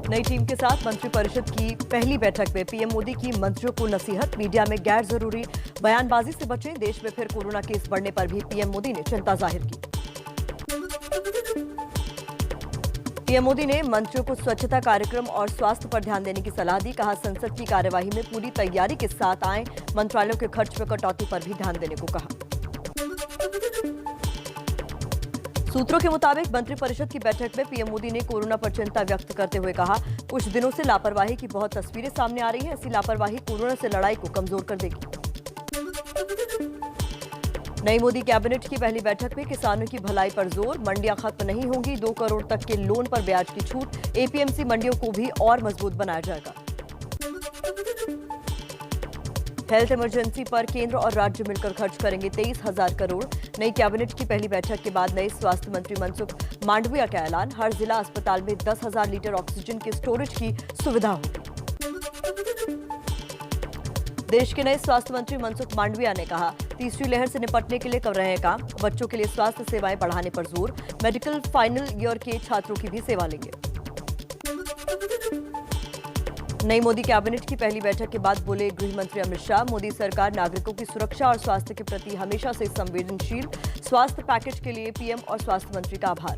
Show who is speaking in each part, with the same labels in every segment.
Speaker 1: नई टीम के साथ मंत्रिपरिषद की पहली बैठक में पीएम मोदी की मंत्रियों को नसीहत, मीडिया में गैर जरूरी बयानबाजी से बचें। देश में फिर कोरोना केस बढ़ने पर भी पीएम मोदी ने चिंता जाहिर की। पीएम मोदी ने मंत्रियों को स्वच्छता कार्यक्रम और स्वास्थ्य पर ध्यान देने की सलाह दी। कहा, संसद की कार्यवाही में पूरी तैयारी के साथ आए, मंत्रालयों के खर्च में कटौती पर भी ध्यान देने को कहा। सूत्रों के मुताबिक मंत्रिपरिषद की बैठक में पीएम मोदी ने कोरोना पर चिंता व्यक्त करते हुए कहा, कुछ दिनों से लापरवाही की बहुत तस्वीरें सामने आ रही हैं। ऐसी लापरवाही कोरोना से लड़ाई को कमजोर कर देगी। नई मोदी कैबिनेट की पहली बैठक में किसानों की भलाई पर जोर, मंडियां खत्म नहीं होंगी, 2 करोड़ तक के लोन पर ब्याज की छूट, एपीएमसी मंडियों को भी और मजबूत बनाया जाएगा। हेल्थ इमरजेंसी पर केंद्र और राज्य मिलकर खर्च करेंगे 23,000 करोड़। नई कैबिनेट की पहली बैठक के बाद नए स्वास्थ्य मंत्री मनसुख मांडविया का ऐलान, हर जिला अस्पताल में 10,000 लीटर ऑक्सीजन के स्टोरेज की सुविधा होगी। देश के नए स्वास्थ्य मंत्री मनसुख मांडविया ने कहा, तीसरी लहर से निपटने के लिए कर रहे हैं काम, बच्चों के लिए स्वास्थ्य सेवाएं बढ़ाने पर जोर, मेडिकल फाइनल ईयर के छात्रों की भी सेवा लेंगे। नई मोदी कैबिनेट की पहली बैठक के बाद बोले गृह मंत्री अमित शाह, मोदी सरकार नागरिकों की सुरक्षा और स्वास्थ्य के प्रति हमेशा से संवेदनशील, स्वास्थ्य पैकेज के लिए पीएम और स्वास्थ्य मंत्री का आभार।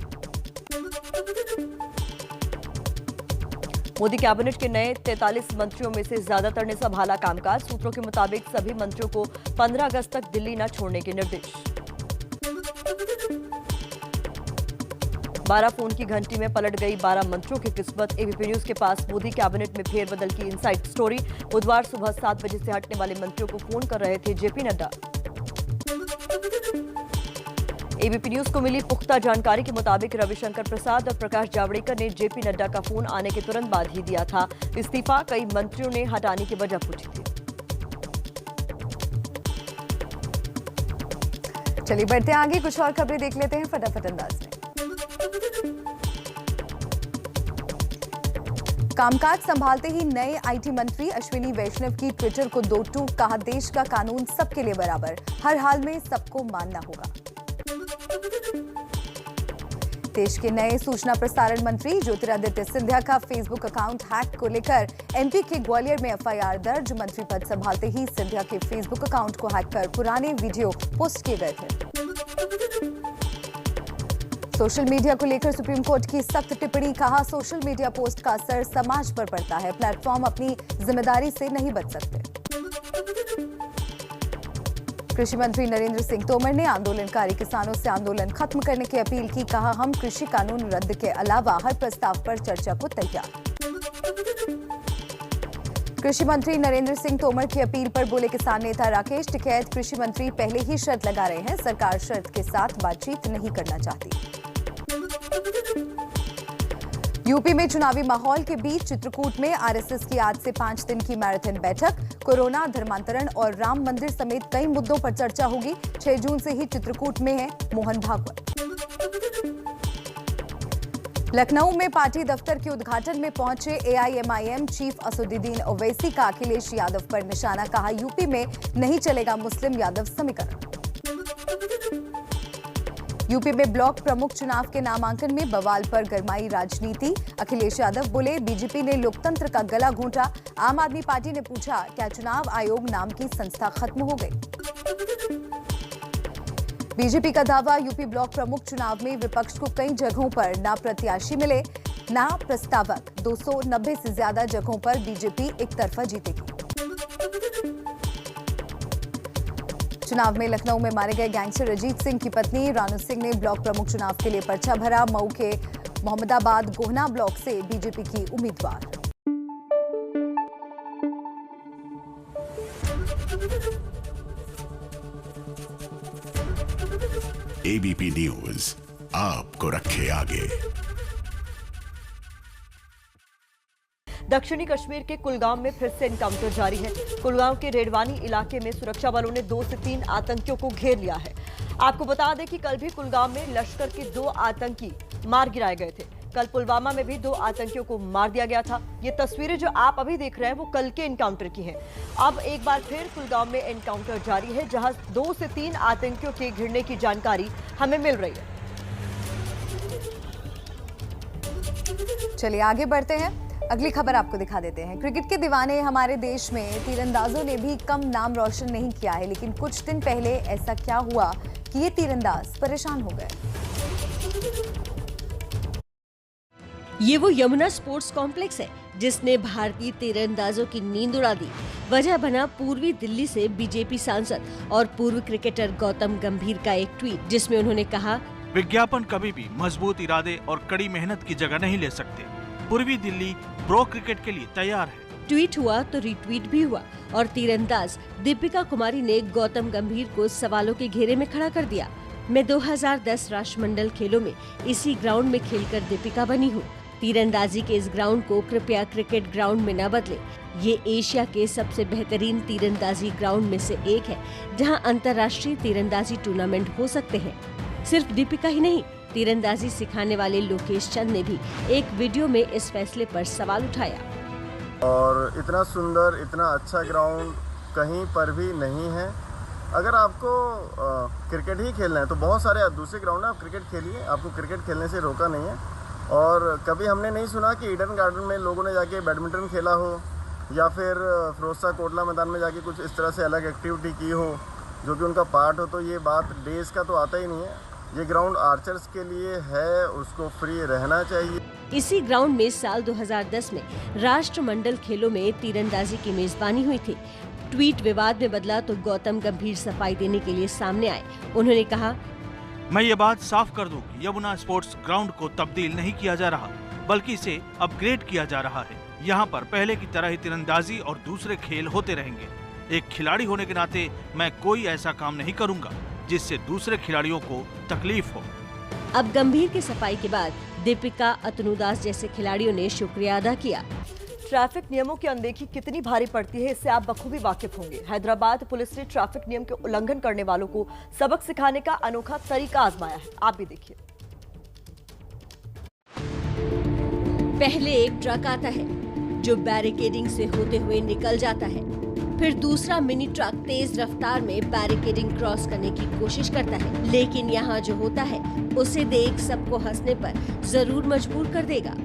Speaker 1: मोदी कैबिनेट के नए 43 मंत्रियों में से ज्यादातर ने संभाला कामकाज। सूत्रों के मुताबिक सभी मंत्रियों को 15 अगस्त तक दिल्ली न छोड़ने के निर्देश। 12 फोन की घंटी में पलट गई 12 मंत्रियों की किस्मत। एबीपी न्यूज के पास मोदी कैबिनेट में फेरबदल की इनसाइड स्टोरी। बुधवार सुबह 7 बजे से हटने वाले मंत्रियों को फोन कर रहे थे जेपी नड्डा। एबीपी न्यूज को मिली पुख्ता जानकारी के मुताबिक रविशंकर प्रसाद और प्रकाश जावड़ेकर ने जेपी नड्डा का फोन आने के तुरंत बाद ही दिया था इस्तीफा। कई मंत्रियों ने हटाने की वजह पूछी थी।
Speaker 2: चलिए बढ़ते हैं आगे, कुछ और खबरें देख लेते हैं फटाफट अंदाज में। कामकाज संभालते ही नए आईटी मंत्री अश्विनी वैष्णव की ट्विटर को दो टूक, कहा, देश का कानून सबके लिए बराबर, हर हाल में सबको मानना होगा। देश के नए सूचना प्रसारण मंत्री ज्योतिरादित्य सिंधिया का फेसबुक अकाउंट हैक को लेकर एमपी के ग्वालियर में एफआईआर दर्ज। मंत्री पद संभालते ही सिंधिया के फेसबुक अकाउंट को हैक कर पुराने वीडियो पोस्ट किए गए थे। सोशल मीडिया को लेकर सुप्रीम कोर्ट की सख्त टिप्पणी, कहा, सोशल मीडिया पोस्ट का असर समाज पर पड़ता है, प्लेटफॉर्म अपनी जिम्मेदारी से नहीं बच सकते। कृषि मंत्री नरेंद्र सिंह तोमर ने आंदोलनकारी किसानों से आंदोलन खत्म करने की अपील की। कहा, हम कृषि कानून रद्द के अलावा हर प्रस्ताव पर चर्चा को तैयार। कृषि मंत्री नरेंद्र सिंह तोमर की अपील पर बोले किसान नेता राकेश टिकैत, कृषि मंत्री पहले ही शर्त लगा रहे हैं, सरकार शर्त के साथ बातचीत नहीं करना चाहती। यूपी में चुनावी माहौल के बीच चित्रकूट में आरएसएस की आज से 5 दिन की मैराथन बैठक। कोरोना, धर्मांतरण और राम मंदिर समेत कई मुद्दों पर चर्चा होगी। 6 जून से ही चित्रकूट में है मोहन भागवत। लखनऊ में पार्टी दफ्तर के उद्घाटन में पहुंचे एआईएमआईएम चीफ असदुद्दीन ओवैसी का अखिलेश यादव पर निशाना, कहा, यूपी में नहीं चलेगा मुस्लिम यादव समीकरण। यूपी में ब्लॉक प्रमुख चुनाव के नामांकन में बवाल पर गरमाई राजनीति। अखिलेश यादव बोले, बीजेपी ने लोकतंत्र का गला घोंटा। आम आदमी पार्टी ने पूछा, क्या चुनाव आयोग नाम की संस्था खत्म हो गई? बीजेपी का दावा, यूपी ब्लॉक प्रमुख चुनाव में विपक्ष को कई जगहों पर ना प्रत्याशी मिले ना प्रस्तावक। 290 से ज्यादा जगहों पर बीजेपी एक तरफा जीतेगी। चुनाव में लखनऊ में मारे गए गैंगस्टर अजीत सिंह की पत्नी रानू सिंह ने ब्लॉक प्रमुख चुनाव के लिए पर्चा भरा। मऊ के मोहम्मदाबाद गोहना ब्लॉक से बीजेपी की उम्मीदवार।
Speaker 3: एबीपी न्यूज आपको रखे आगे।
Speaker 1: दक्षिणी कश्मीर के कुलगाम में फिर से एनकाउंटर जारी है। कुलगाम के रेडवानी इलाके में सुरक्षा बलों ने 2 से 3 आतंकियों को घेर लिया है। आपको बता दें कि कल भी कुलगाम में लश्कर के 2 आतंकी मार गिराए गए थे। कल पुलवामा में भी 2 आतंकियों को मार दिया गया था। ये तस्वीरें जो आप अभी देख रहे हैं वो कल के एनकाउंटर की हैं। अब एक बार फिर कुलगाम में एनकाउंटर जारी है, जहां 2 से 3 आतंकियों के घिरने की जानकारी हमें मिल रही है।
Speaker 2: चलिए आगे बढ़ते हैं। अगली खबर आपको दिखा देते हैं। क्रिकेट के दीवाने हमारे देश में तीरंदाजों ने भी कम नाम रोशन नहीं किया है, लेकिन कुछ दिन पहले ऐसा क्या हुआ कि ये तीरंदाज परेशान हो गए।
Speaker 1: ये वो यमुना स्पोर्ट्स कॉम्प्लेक्स है जिसने भारतीय तीरंदाजों की नींद उड़ा दी। वजह बना पूर्वी दिल्ली से बीजेपी सांसद और पूर्व क्रिकेटर गौतम गंभीर का एक ट्वीट, जिसमें उन्होंने कहा,
Speaker 4: विज्ञापन कभी भी मजबूत इरादे और कड़ी मेहनत की जगह नहीं ले सकते। पूर्वी दिल्ली प्रो क्रिकेट के लिए तैयार है।
Speaker 1: ट्वीट हुआ तो रीट्वीट भी हुआ और तीरंदाज दीपिका कुमारी ने गौतम गंभीर को सवालों के घेरे में खड़ा कर दिया। मैं 2010 राष्ट्रमंडल खेलों में इसी ग्राउंड में खेलकर दीपिका बनी हूँ। तीरंदाजी के इस ग्राउंड को कृपया क्रिकेट ग्राउंड में न बदले। ये एशिया के सबसे बेहतरीन तीरंदाजी ग्राउंड में से एक है, जहाँ अंतर्राष्ट्रीय तीरंदाजी टूर्नामेंट हो सकते हैं। सिर्फ दीपिका ही नहीं, तीरंदाजी सिखाने वाले लोकेश चंद ने भी एक वीडियो में इस फैसले पर सवाल उठाया।
Speaker 5: और इतना सुंदर, इतना अच्छा ग्राउंड कहीं पर भी नहीं है। अगर आपको क्रिकेट ही खेलना है तो बहुत सारे दूसरे ग्राउंड है, आप क्रिकेट खेलिए, आपको क्रिकेट खेलने से रोका नहीं है। और कभी हमने नहीं सुना कि ईडन गार्डन में लोगों ने जाके बैडमिंटन खेला हो या फिर फिरोजशाह कोटला मैदान में जाके कुछ इस तरह से अलग एक्टिविटी की हो जो कि उनका पार्ट हो। तो ये बात डेज का तो आता ही नहीं है। ये ग्राउंड आर्चर्स के लिए है, उसको फ्री रहना चाहिए।
Speaker 1: इसी ग्राउंड में साल 2010 में राष्ट्रमंडल खेलों में तीरंदाजी की मेजबानी हुई थी। ट्वीट विवाद में बदला तो गौतम गंभीर सफाई देने के लिए सामने आए। उन्होंने कहा,
Speaker 4: मैं ये बात साफ कर दूं कि यमुना स्पोर्ट्स ग्राउंड को तब्दील नहीं किया जा रहा, बल्कि इसे अपग्रेड किया जा रहा है। यहाँ पर पहले की तरह ही तीरंदाजी और दूसरे खेल होते रहेंगे। एक खिलाड़ी होने के नाते मैं कोई ऐसा काम नहीं करूँगा जिससे दूसरे खिलाड़ियों को तकलीफ हो।
Speaker 1: अब गंभीर की सफाई के बाद दीपिका, अतनुदास जैसे खिलाड़ियों ने शुक्रिया अदा किया। ट्रैफिक नियमों की अनदेखी कितनी भारी पड़ती है, इससे आप बखूबी वाकिफ होंगे। हैदराबाद पुलिस ने ट्रैफिक नियम के उल्लंघन करने वालों को सबक सिखाने का अनोखा तरीका आजमाया है। आप भी देखिए। पहले एक ट्रक आता है जो बैरिकेडिंग से होते हुए निकल जाता है। फिर दूसरा मिनी ट्रक तेज रफ्तार में बैरिकेडिंग क्रॉस करने की कोशिश करता है, लेकिन यहाँ जो होता है उसे देख सबको हंसने पर जरूर मजबूर कर देगा।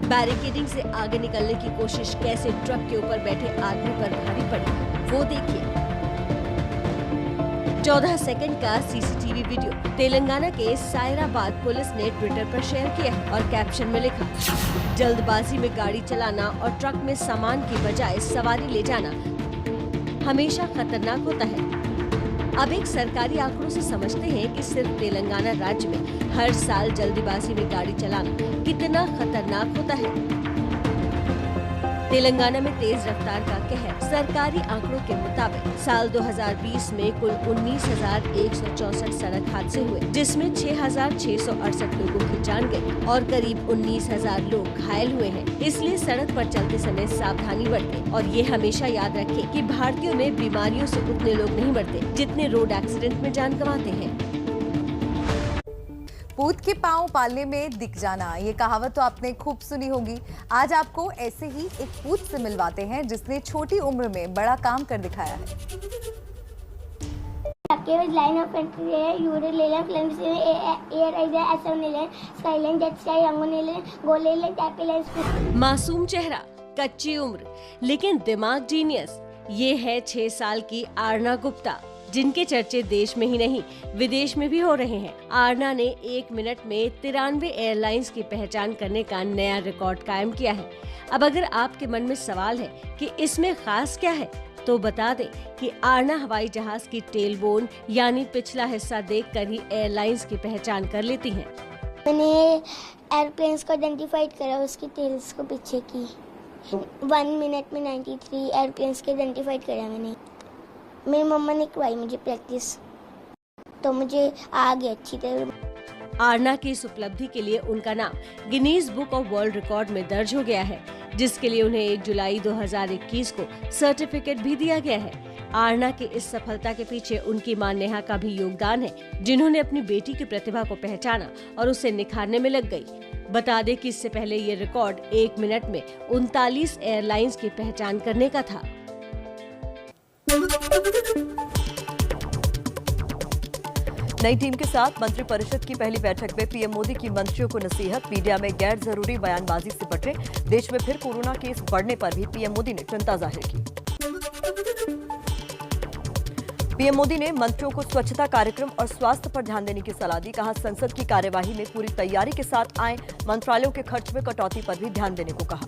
Speaker 1: बैरिकेडिंग से आगे निकलने की कोशिश कैसे ट्रक के ऊपर बैठे आदमी पर भारी पड़ी, वो देखिए। 14 सेकंड का सीसीटीवी वीडियो तेलंगाना के सायराबाद पुलिस ने ट्विटर पर शेयर किया है और कैप्शन में लिखा, जल्दबाजी में गाड़ी चलाना और ट्रक में सामान की बजाय सवारी ले जाना हमेशा खतरनाक होता है। अब एक सरकारी आंकड़ों से समझते हैं कि सिर्फ तेलंगाना राज्य में हर साल जल्दबाजी में गाड़ी चलाना कितना खतरनाक होता है। तेलंगाना में तेज रफ्तार का कहर। सरकारी आंकड़ों के मुताबिक साल 2020 में कुल 19,164 सड़क हादसे हुए, जिसमें 6,668 लोगों की जान गई और करीब 19,000 लोग घायल हुए हैं। इसलिए सड़क पर चलते समय सावधानी बरतें और ये हमेशा याद रखें कि भारतीयों में बीमारियों से उतने लोग नहीं मरते जितने रोड एक्सीडेंट में जान गंवाते हैं।
Speaker 2: पूत के पांव पालने में दिख जाना, ये कहावत तो आपने खूब सुनी होगी। आज आपको ऐसे ही एक पूत से मिलवाते हैं जिसने छोटी उम्र में बड़ा काम कर दिखाया है।
Speaker 6: line of entry है, Ural Leyland, Clemson Air Asia, SM Leyland, Skyline, Jet Sky, Yangon Leyland, Go Leyland, Tappy Leyland।
Speaker 1: मासूम चेहरा, कच्ची उम्र, लेकिन दिमाग जीनियस। ये है 6 साल की आरना गुप्ता, जिनके चर्चे देश में ही नहीं विदेश में भी हो रहे हैं। आरना ने 1 मिनट में 93 एयरलाइंस की पहचान करने का नया रिकॉर्ड कायम किया है। अब अगर आपके मन में सवाल है कि इसमें खास क्या है, तो बता दें कि आरना हवाई जहाज की टेलबोन यानी पिछला हिस्सा देखकर ही एयरलाइंस की पहचान कर लेती हैं।
Speaker 6: मैंने एयरप्लेन्स को आइडेंटिफाइड करा, उसकी टेल्स को पीछे की। 1 मिनट में 93 एयरप्लेन्स के आइडेंटिफाइड करा मैंने। मेरी मम्मा ने करवाई मुझे प्रैक्टिस, तो मुझे आ गई अच्छी तरह।
Speaker 1: आरना की इस उपलब्धि के लिए उनका नाम Guinness book of world record में दर्ज हो गया है, जिसके लिए उन्हें 1 जुलाई 2021 को सर्टिफिकेट भी दिया गया है। आरना की इस सफलता के पीछे उनकी मां नेहा का भी योगदान है, जिन्होंने अपनी बेटी की प्रतिभा को पहचाना और उसे निखारने में लग गई। बता दें कि इससे पहले ये रिकॉर्ड 1 मिनट में 39 एयरलाइंस की पहचान करने का था। नई टीम के साथ मंत्रिपरिषद की पहली बैठक में पीएम मोदी की मंत्रियों को नसीहत, मीडिया में गैर जरूरी बयानबाजी से बचे। देश में फिर कोरोना केस बढ़ने पर भी पीएम मोदी ने चिंता जाहिर की। पीएम मोदी ने मंत्रियों को स्वच्छता कार्यक्रम और स्वास्थ्य पर ध्यान देने की सलाह दी। कहा, संसद की कार्यवाही में पूरी तैयारी के साथ आए, मंत्रालयों के खर्च में कटौती पर भी ध्यान देने को कहा।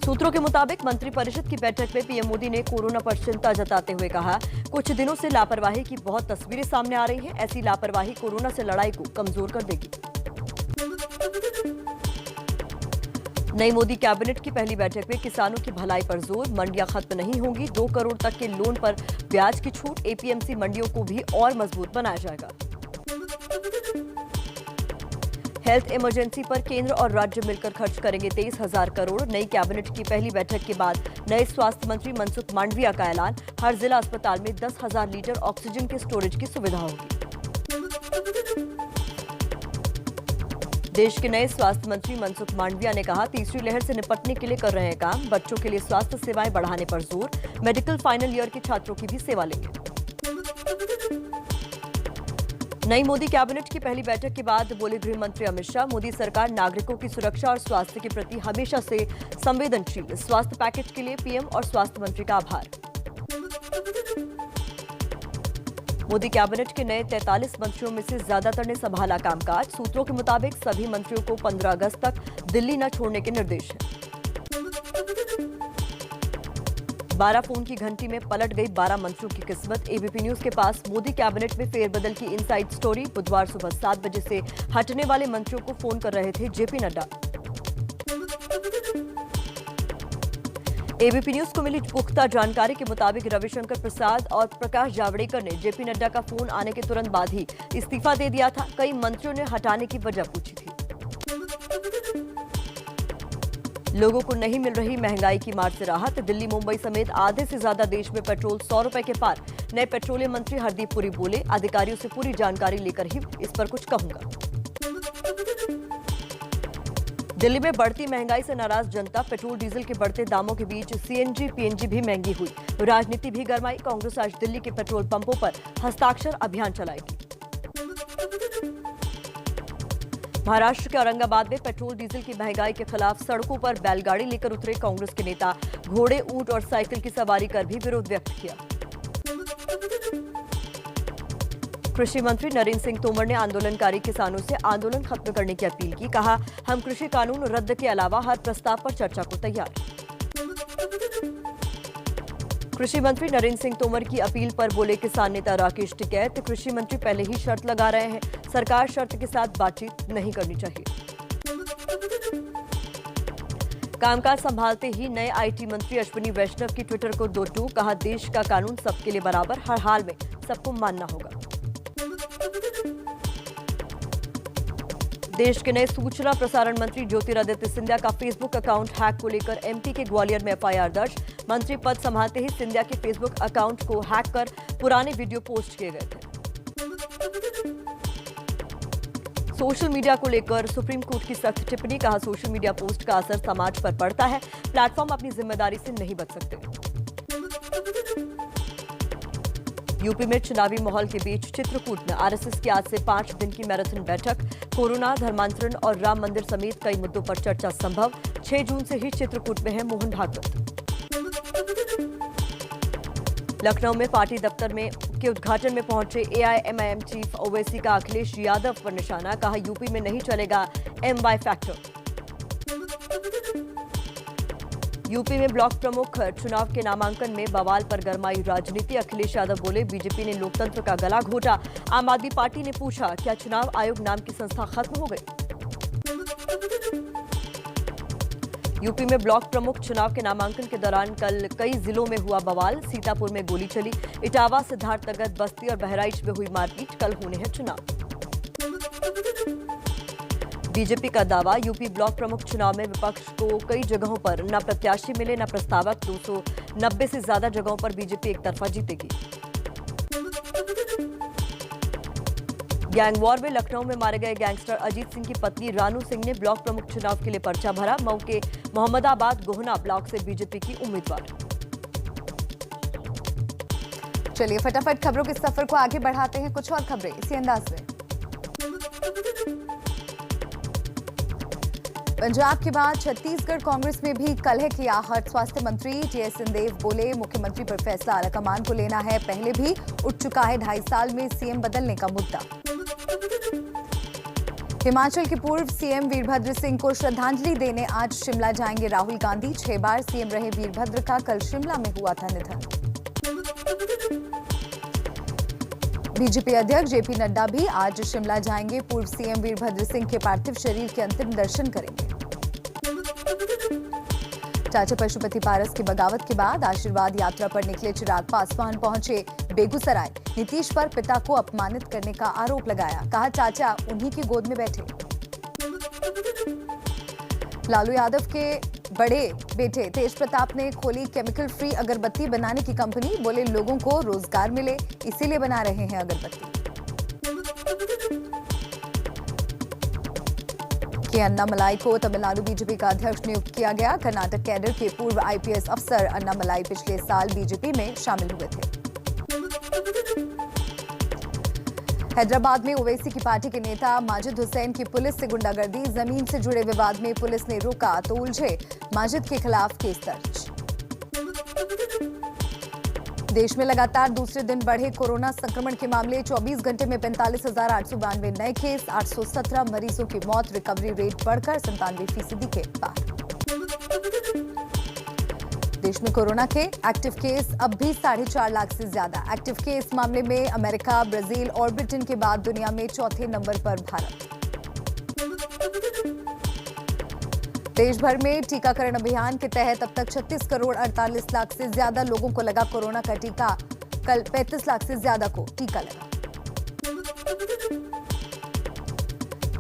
Speaker 1: सूत्रों के मुताबिक मंत्रिपरिषद की बैठक में पीएम मोदी ने कोरोना पर चिंता जताते हुए कहा, कुछ दिनों से लापरवाही की बहुत तस्वीरें सामने आ रही हैं। ऐसी लापरवाही कोरोना से लड़ाई को कमजोर कर देगी। नई मोदी कैबिनेट की पहली बैठक में किसानों की भलाई पर जोर, मंडियां खत्म नहीं होंगी। 2 करोड़ तक के लोन पर ब्याज की छूट, एपीएमसी मंडियों को भी और मजबूत बनाया जाएगा। हेल्थ इमरजेंसी पर केंद्र और राज्य मिलकर खर्च करेंगे 23,000 करोड़। नई कैबिनेट की पहली बैठक के बाद नए स्वास्थ्य मंत्री मनसुख मांडविया का ऐलान, हर जिला अस्पताल में 10,000 लीटर ऑक्सीजन के स्टोरेज की सुविधा होगी। देश के नए स्वास्थ्य मंत्री मनसुख मांडविया ने कहा, तीसरी लहर से निपटने के लिए कर रहे हैं काम। बच्चों के लिए स्वास्थ्य सेवाएं बढ़ाने पर जोर, मेडिकल फाइनल ईयर के छात्रों की भी सेवा लेंगे। नई मोदी कैबिनेट की पहली बैठक के बाद बोले गृह मंत्री अमित शाह, मोदी सरकार नागरिकों की सुरक्षा और स्वास्थ्य के प्रति हमेशा से संवेदनशील। स्वास्थ्य पैकेज के लिए पीएम और स्वास्थ्य मंत्री का आभार। मोदी कैबिनेट के नए 43 मंत्रियों में से ज्यादातर ने संभाला कामकाज। सूत्रों के मुताबिक सभी मंत्रियों को 15 अगस्त तक दिल्ली न छोड़ने के निर्देश हैं। 12 फोन की घंटी में पलट गई 12 मंत्रियों की किस्मत। एबीपी न्यूज के पास मोदी कैबिनेट में फेरबदल की इनसाइड स्टोरी। बुधवार सुबह 7 बजे से हटने वाले मंत्रियों को फोन कर रहे थे जेपी नड्डा। एबीपी न्यूज को मिली पुख्ता जानकारी के मुताबिक रविशंकर प्रसाद और प्रकाश जावड़ेकर ने जेपी नड्डा का फोन आने के तुरंत बाद ही इस्तीफा दे दिया था। कई मंत्रियों ने हटाने की वजह पूछी थी। लोगों को नहीं मिल रही महंगाई की मार से राहत। दिल्ली, मुंबई समेत आधे से ज्यादा देश में पेट्रोल 100 रुपए के पार। नए पेट्रोलियम मंत्री हरदीप पुरी बोले, अधिकारियों से पूरी जानकारी लेकर ही इस पर कुछ कहूंगा। दिल्ली में बढ़ती महंगाई से नाराज जनता, पेट्रोल डीजल के बढ़ते दामों के बीच सीएनजी पीएनजी भी महंगी हुई। राजनीति भी गरमाई। कांग्रेस आज दिल्ली के पेट्रोल पंपों पर हस्ताक्षर अभियान चलाएगी। महाराष्ट्र के औरंगाबाद में पेट्रोल डीजल की महंगाई के खिलाफ सड़कों पर बैलगाड़ी लेकर उतरे कांग्रेस के नेता। घोड़े, ऊंट और साइकिल की सवारी कर भी विरोध व्यक्त किया। कृषि मंत्री नरेंद्र सिंह तोमर ने आंदोलनकारी किसानों से आंदोलन खत्म करने की अपील की। कहा, हम कृषि कानून रद्द के अलावा हर प्रस्ताव पर चर्चा को तैयार। कृषि मंत्री नरेंद्र सिंह तोमर की अपील पर बोले किसान नेता राकेश टिकैत, कृषि मंत्री पहले ही शर्त लगा रहे हैं, सरकार शर्त के साथ बातचीत नहीं करनी चाहिए। कामकाज संभालते ही नए आईटी मंत्री अश्विनी वैष्णव की ट्विटर को 2 टूक। कहा, देश का कानून सबके लिए बराबर, हर हाल में सबको मानना होगा। देश के नए सूचना प्रसारण मंत्री ज्योतिरादित्य सिंधिया का फेसबुक अकाउंट हैक को लेकर एमपी के ग्वालियर में एफआईआर दर्ज। मंत्री पद संभालते ही सिंधिया के फेसबुक अकाउंट को हैक कर पुराने वीडियो पोस्ट किए गए थे। सोशल मीडिया को लेकर सुप्रीम कोर्ट की सख्त टिप्पणी। कहा, सोशल मीडिया पोस्ट का असर समाज पर पड़ता है, प्लेटफॉर्म अपनी जिम्मेदारी से नहीं बच सकते। यूपी में चुनावी माहौल के बीच चित्रकूट में आरएसएस की आज से 5 दिन की मैराथन बैठक। कोरोना, धर्मांतरण और राम मंदिर समेत कई मुद्दों पर चर्चा संभव। 6 जून से ही चित्रकूट में है मोहन भागवत। लखनऊ में पार्टी दफ्तर के उद्घाटन में पहुंचे एआईएमआईएम चीफ ओवैसी का अखिलेश यादव पर निशाना। कहा, यूपी में नहीं चलेगा एमवाई फैक्टर। यूपी में ब्लॉक प्रमुख चुनाव के नामांकन में बवाल पर गरमाई राजनीति। अखिलेश यादव बोले, बीजेपी ने लोकतंत्र का गला घोटा। आम आदमी पार्टी ने पूछा, क्या चुनाव आयोग नाम की संस्था खत्म हो गई? यूपी में ब्लॉक प्रमुख चुनाव के नामांकन के दौरान कल कई जिलों में हुआ बवाल। सीतापुर में गोली चली, इटावा, सिद्धार्थनगर, बस्ती और बहराइच में हुई मारपीट। कल होने हैं चुनाव। बीजेपी का दावा, यूपी ब्लॉक प्रमुख चुनाव में विपक्ष को कई जगहों पर न प्रत्याशी मिले न प्रस्तावक। 290 से ज्यादा जगहों पर बीजेपी एक तरफा जीतेगी। गैंग वॉर में लखनऊ में मारे गए गैंगस्टर अजीत सिंह की पत्नी रानू सिंह ने ब्लॉक प्रमुख चुनाव के लिए पर्चा भरा। मऊ के मोहम्मदाबाद गोहना ब्लॉक से बीजेपी की उम्मीदवार।
Speaker 2: चलिए फटाफट खबरों के सफर को आगे बढ़ाते हैं। कुछ और खबरें इसी अंदाज में। पंजाब के बाद छत्तीसगढ़ कांग्रेस में भी कलह की आहट। स्वास्थ्य मंत्री टीएस सिंहदेव बोले, मुख्यमंत्री पर फैसला आलाकमान को लेना है। पहले भी उठ चुका है 2.5 साल में सीएम बदलने का मुद्दा। हिमाचल के पूर्व सीएम वीरभद्र सिंह को श्रद्धांजलि देने आज शिमला जाएंगे राहुल गांधी। 6 बार सीएम रहे वीरभद्र का कल शिमला में हुआ था निधन। बीजेपी अध्यक्ष जेपी नड्डा भी आज शिमला जाएंगे। पूर्व सीएम वीरभद्र सिंह के पार्थिव शरीर के अंतिम दर्शन करेंगे। चाचा पशुपति पारस की बगावत के बाद आशीर्वाद यात्रा पर निकले चिराग पासवान पहुंचे बेगूसराय। नीतीश पर पिता को अपमानित करने का आरोप लगाया। कहा, चाचा उन्हीं की गोद में बैठे। लालू यादव के बड़े बेटे तेज प्रताप ने खोली केमिकल फ्री अगरबत्ती बनाने की कंपनी। बोले, लोगों को रोजगार मिले इसीलिए बना रहे हैं अगरबत्ती। के अन्नामलाई को तमिलनाडु बीजेपी का अध्यक्ष नियुक्त किया गया। कर्नाटक कैडर के पूर्व आईपीएस अफसर अन्नामलाई पिछले साल बीजेपी में शामिल हुए थे। हैदराबाद में ओवैसी की पार्टी के नेता माजिद हुसैन की पुलिस से गुंडागर्दी। जमीन से जुड़े विवाद में पुलिस ने रोका तो उलझे। माजिद के खिलाफ केस दर्ज। देश में लगातार दूसरे दिन बढ़े कोरोना संक्रमण के मामले। 24 घंटे में 45,892 नए केस। 817 मरीजों की मौत। रिकवरी रेट बढ़कर 97% के पार। देश में कोरोना के एक्टिव केस अब भी 4.5 लाख से ज्यादा। एक्टिव केस मामले में अमेरिका, ब्राजील और ब्रिटेन के बाद दुनिया में चौथे नंबर पर भारत। देश भर में टीकाकरण अभियान के तहत अब तक 36 करोड़ 48 लाख से ज्यादा लोगों को लगा कोरोना का टीका। कल 35 लाख से ज्यादा को टीका लगा।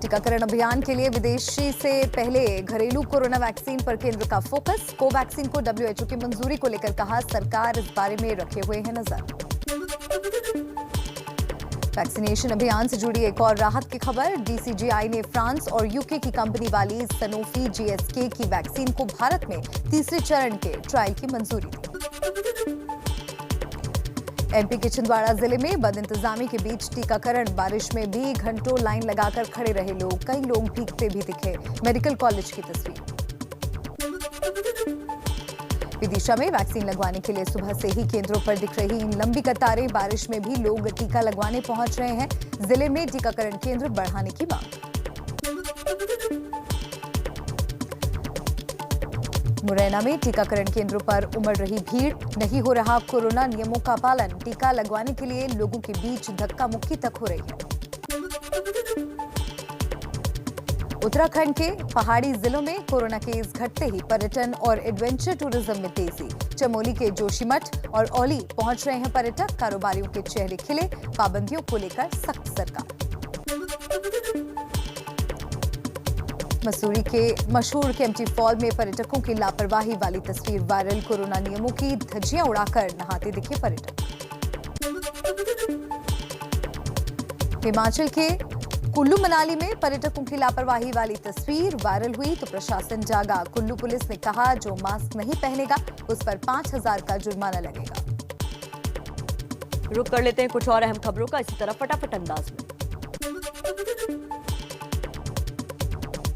Speaker 2: टीकाकरण अभियान के लिए विदेशी से पहले घरेलू कोरोना वैक्सीन पर केंद्र का फोकस। कोवैक्सीन को WHO की मंजूरी को लेकर कहा, सरकार इस बारे में रखे हुए है नजर। वैक्सीनेशन अभियान से जुड़ी एक और राहत की खबर। DCGI ने फ्रांस और यूके की कंपनी वाली सनोफी GSK की वैक्सीन को भारत में तीसरे चरण के ट्रायल की मंजूरी दी। MP के छिंदवाड़ा जिले में बदइंतजामी के बीच टीकाकरण। बारिश में भी घंटों लाइन लगाकर खड़े रहे लोग। कई लोग भीगते भी दिखे। मेडिकल कॉलेज की तस्वीर। विदिशा में वैक्सीन लगवाने के लिए सुबह से ही केंद्रों पर दिख रही लंबी कतारें। बारिश में भी लोग टीका लगवाने पहुंच रहे हैं। जिले में टीकाकरण केंद्र बढ़ाने की मांग। मुरैना में टीकाकरण केंद्रों पर उमड़ रही भीड़। नहीं हो रहा कोरोना नियमों का पालन। टीका लगवाने के लिए लोगों के बीच धक्का मुक्की तक हो रही है। उत्तराखंड के पहाड़ी जिलों में कोरोना केस घटते ही पर्यटन और एडवेंचर टूरिज्म में तेजी। चमोली के जोशीमठ और औली पहुंच रहे हैं पर्यटक। कारोबारियों के चेहरे खिले। पाबंदियों को लेकर सख्त सरकार। मसूरी के मशहूर केम्प्टी फॉल में पर्यटकों की लापरवाही वाली तस्वीर वायरल। कोरोना नियमों की धज्जियां उड़ाकर नहाते दिखे पर्यटक। हिमाचल के कुल्लू मनाली में पर्यटकों की लापरवाही वाली तस्वीर वायरल हुई तो प्रशासन जागा। कुल्लू पुलिस ने कहा, जो मास्क नहीं पहनेगा उस पर 5,000 का जुर्माना लगेगा।
Speaker 1: रुक कर लेते हैं कुछ और अहम खबरों का इसी तरह फटाफट अंदाज में।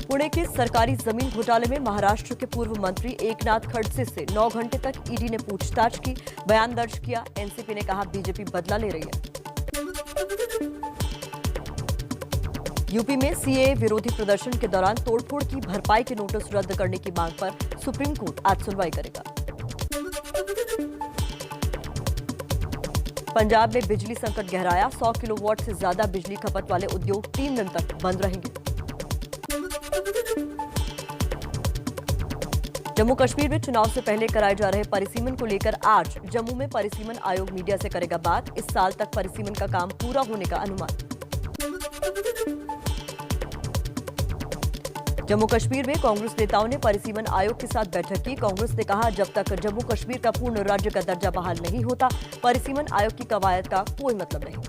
Speaker 1: पुणे के सरकारी जमीन घोटाले में महाराष्ट्र के पूर्व मंत्री एकनाथ खड़से से 9 घंटे तक ईडी ने पूछताछ की, बयान दर्ज किया। एनसीपी ने कहा, बीजेपी बदला ले रही है। यूपी में सीएए विरोधी प्रदर्शन के दौरान तोड़फोड़ की भरपाई के नोटिस रद्द करने की मांग पर सुप्रीम कोर्ट आज सुनवाई करेगा। पंजाब में बिजली संकट गहराया। 100 किलोवाट से ज्यादा बिजली खपत वाले उद्योग 3 दिन तक बंद रहेंगे। जम्मू कश्मीर में चुनाव से पहले कराए जा रहे परिसीमन को लेकर आज जम्मू में परिसीमन आयोग मीडिया से करेगा बात। इस साल तक परिसीमन का काम पूरा होने का अनुमान। जम्मू कश्मीर में कांग्रेस नेताओं ने परिसीमन आयोग के साथ बैठक की। कांग्रेस ने कहा, जब तक जम्मू कश्मीर का पूर्ण राज्य का दर्जा बहाल नहीं होता, परिसीमन आयोग की कवायद का कोई मतलब नहीं।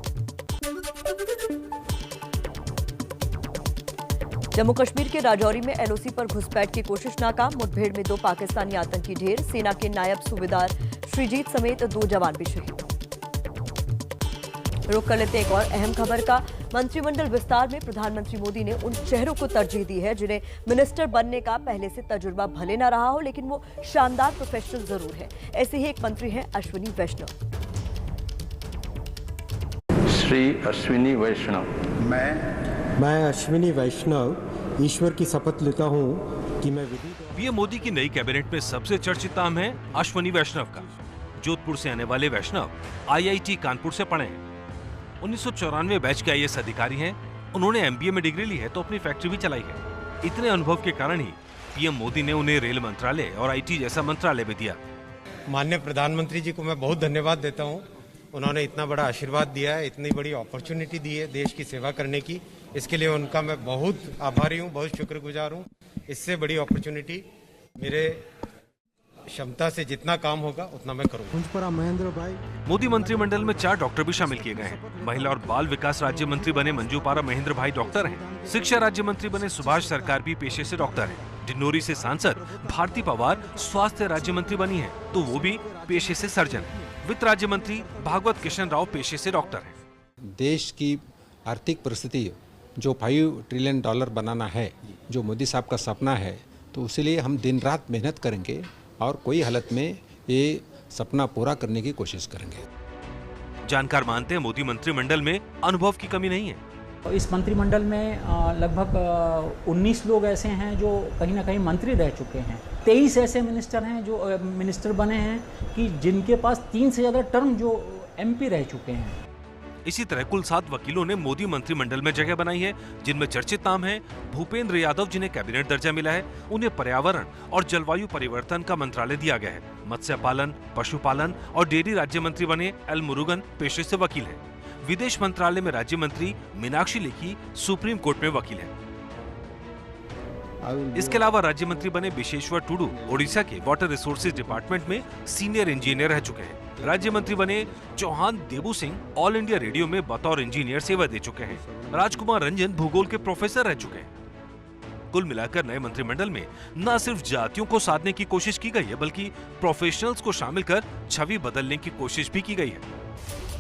Speaker 1: जम्मू कश्मीर के राजौरी में एलओसी पर घुसपैठ की कोशिश नाकाम। मुठभेड़ में 2 पाकिस्तानी आतंकी ढेर। सेना के नायब सूबेदार श्रीजीत समेत 2 जवान भी शहीद। रुक कर लेते एक और अहम खबर का। मंत्रिमंडल विस्तार में प्रधानमंत्री मोदी ने उन चेहरों को तरजीह दी है जिन्हें मिनिस्टर बनने का पहले से तजुर्बा भले न रहा हो, लेकिन वो शानदार प्रोफेशनल जरूर है। ऐसे ही एक मंत्री हैं अश्विनी वैष्णव।
Speaker 7: श्री अश्विनी वैष्णव।
Speaker 8: मैं अश्विनी वैष्णव ईश्वर की शपथ लेता हूँ कि मैं विधि।
Speaker 9: पीएम मोदी की नई कैबिनेट में सबसे चर्चित नाम है अश्विनी वैष्णव का। जोधपुर से आने वाले वैष्णव आईआईटी कानपुर से पढ़े हैं। 1994 बैच के आईएएस अधिकारी हैं। उन्होंने एमबीए में डिग्री ली है तो अपनी फैक्ट्री भी चलाई है। इतने अनुभव के कारण ही पीएम मोदी ने उन्हें रेल मंत्रालय और आईटी जैसा मंत्रालय भी दिया।
Speaker 8: माननीय प्रधानमंत्री जी को मैं बहुत धन्यवाद देता हूँ। उन्होंने इतना बड़ा आशीर्वाद दिया है, इतनी बड़ी अपॉर्चुनिटी दी है देश की सेवा करने की। इसके लिए उनका मैं बहुत आभारी हूँ, बहुत शुक्रगुजार हूँ। इससे बड़ी अपॉर्चुनिटी मेरे क्षमता से जितना काम होगा उतना मैं करूँगा। महेंद्र भाई।
Speaker 9: मोदी मंत्रिमंडल में 4 डॉक्टर भी शामिल किए गए हैं। महिला और बाल विकास राज्य मंत्री बने मंजू पारा महेंद्र भाई डॉक्टर हैं। शिक्षा राज्य मंत्री बने सुभाष सरकार भी पेशे से डॉक्टर हैं। डिंडोरी से सांसद भारती पवार स्वास्थ्य राज्य मंत्री बनी है तो वो भी पेशे से सर्जन है। वित्त राज्य मंत्री भागवत किशन राव पेशे से डॉक्टर हैं।
Speaker 10: देश की आर्थिक परिस्थिति जो $5 ट्रिलियन बनाना है, जो मोदी साहब का सपना है, तो उसके लिए हम दिन रात मेहनत करेंगे और कोई हालत में ये सपना पूरा करने की कोशिश करेंगे।
Speaker 9: जानकार मानते हैं मोदी मंत्रिमंडल में अनुभव की कमी नहीं है।
Speaker 11: इस मंत्रिमंडल में लगभग 19 लोग ऐसे हैं जो कहीं ना कहीं मंत्री रह चुके हैं। 23 ऐसे मिनिस्टर हैं जो मिनिस्टर बने हैं कि जिनके पास 3 से ज्यादा टर्म जो एमपी रह चुके हैं।
Speaker 9: इसी तरह कुल 7 वकीलों ने मोदी मंत्रिमंडल में जगह बनाई है, जिनमें चर्चित नाम है भूपेंद्र यादव जिन्हें कैबिनेट दर्जा मिला है। उन्हें पर्यावरण और जलवायु परिवर्तन का मंत्रालय दिया गया है। मत्स्य पालन, पशुपालन और डेयरी राज्य मंत्री बने एल मुरुगन पेशे से वकील है। विदेश मंत्रालय में राज्य मंत्री मीनाक्षी लेखी सुप्रीम कोर्ट में वकील है। इसके अलावा राज्य मंत्री बने विशेश्वर टुडू ओडिशा के वाटर रिसोर्सेज डिपार्टमेंट में सीनियर इंजीनियर रह चुके हैं। राज्य मंत्री बने चौहान देबू सिंह ऑल इंडिया रेडियो में बतौर इंजीनियर सेवा दे चुके हैं। राजकुमार रंजन भूगोल के प्रोफेसर रह चुके हैं। कुल मिलाकर नए मंत्रिमंडल में न सिर्फ जातियों को साधने की कोशिश की गई है, बल्कि प्रोफेशनल्स को शामिल कर छवि बदलने की कोशिश भी की गई है।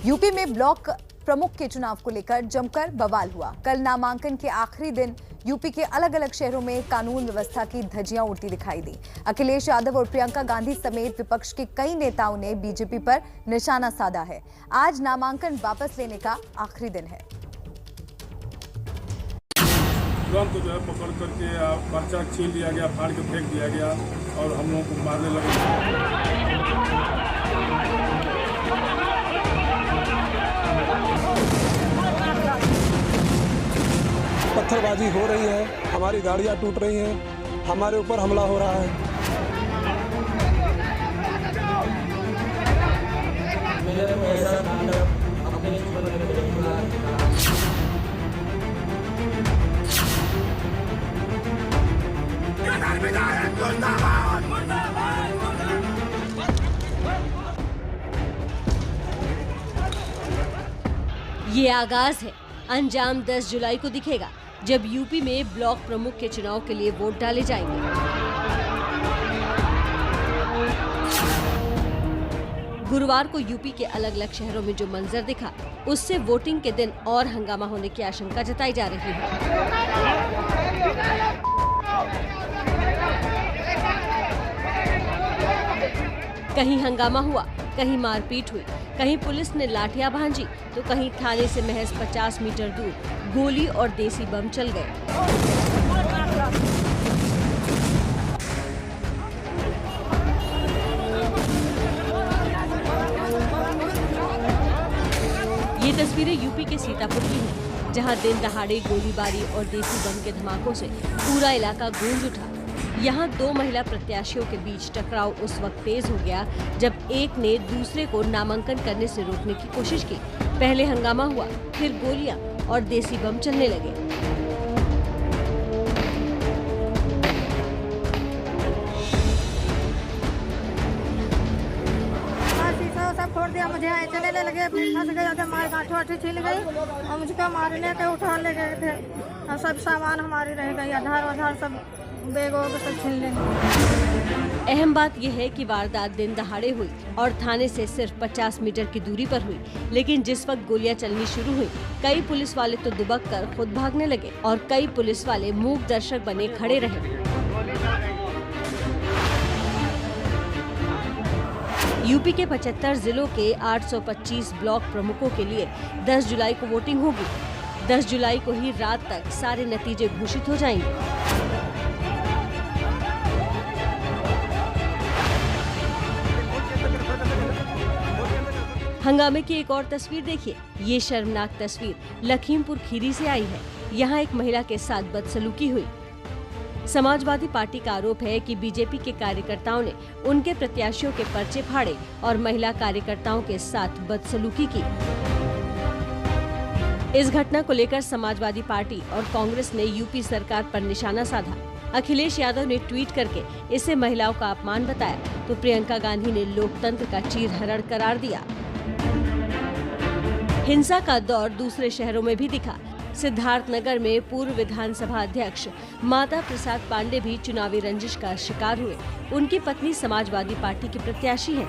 Speaker 2: यूपी में ब्लॉक प्रमुख के चुनाव को लेकर जमकर बवाल हुआ। कल नामांकन के आखिरी दिन यूपी के अलग अलग शहरों में कानून व्यवस्था की धज्जियां उड़ती दिखाई दी। अखिलेश यादव और प्रियंका गांधी समेत विपक्ष के कई नेताओं ने बीजेपी पर निशाना साधा है। आज नामांकन वापस लेने का आखिरी दिन है।
Speaker 12: तुरंत जो है पकड़ करके पर्चा छीन लिया गया, फाड़ के फेंक दिया गया और हम लोगों को मारने लगे।
Speaker 8: पत्थरबाजी हो रही है, हमारी गाड़ियां टूट रही हैं, हमारे ऊपर हमला हो रहा है।
Speaker 13: ये आगाज है, अंजाम 10 जुलाई को दिखेगा जब यूपी में ब्लॉक प्रमुख के चुनाव के लिए वोट डाले जाएंगे। गुरुवार को यूपी के अलग अलग शहरों में जो मंजर दिखा, उससे वोटिंग के दिन और हंगामा होने की आशंका जताई जा रही है। कहीं हंगामा हुआ, कहीं मारपीट हुई, कहीं पुलिस ने लाठियां भांजी तो कहीं थाने से महज 50 मीटर दूर गोली और देसी बम चल गए। ये तस्वीरें यूपी के सीतापुर की हैं, जहां दिन दहाड़े गोलीबारी और देसी बम के धमाकों से पूरा इलाका गूंज उठा। यहाँ 2 महिला प्रत्याशियों के बीच टकराव उस वक्त तेज हो गया जब एक ने दूसरे को नामांकन करने से रोकने की कोशिश की। पहले हंगामा हुआ, फिर गोलियां और देसी बम चलने लगे।
Speaker 14: सब फोड़ दिया, मुझे चले लगे, फंस गए, मार गांठी छीन गई और मुझको मारने के उठा ले गए थे। सब सामान हमारी रह गई, आधार वाधार सब बैग वगैरह सब छीन लेंगे।
Speaker 13: अहम बात यह है कि वारदात दिन दहाड़े हुई और थाने से सिर्फ 50 मीटर की दूरी पर हुई, लेकिन जिस वक्त गोलियां चलनी शुरू हुई, कई पुलिस वाले तो दुबक कर खुद भागने लगे और कई पुलिस वाले मूक दर्शक बने खड़े रहे। यूपी के 75 जिलों के 825 ब्लॉक प्रमुखों के लिए 10 जुलाई को वोटिंग होगी। 10 जुलाई को ही रात तक सारे नतीजे घोषित हो जाएंगे। हंगामे की एक और तस्वीर देखिए। ये शर्मनाक तस्वीर लखीमपुर खीरी से आई है। यहाँ एक महिला के साथ बदसलूकी हुई। समाजवादी पार्टी का आरोप है कि बीजेपी के कार्यकर्ताओं ने उनके प्रत्याशियों के पर्चे फाड़े और महिला कार्यकर्ताओं के साथ बदसलूकी की। इस घटना को लेकर समाजवादी पार्टी और कांग्रेस ने यूपी सरकार पर निशाना साधा। अखिलेश यादव ने ट्वीट करके इसे महिलाओं का अपमान बताया, तो प्रियंका गांधी ने लोकतंत्र का चीरहरण करार दिया। हिंसा का दौर दूसरे शहरों में भी दिखा। सिद्धार्थनगर में पूर्व विधानसभा अध्यक्ष माता प्रसाद पांडे भी चुनावी रंजिश का शिकार हुए। उनकी पत्नी समाजवादी पार्टी की प्रत्याशी है।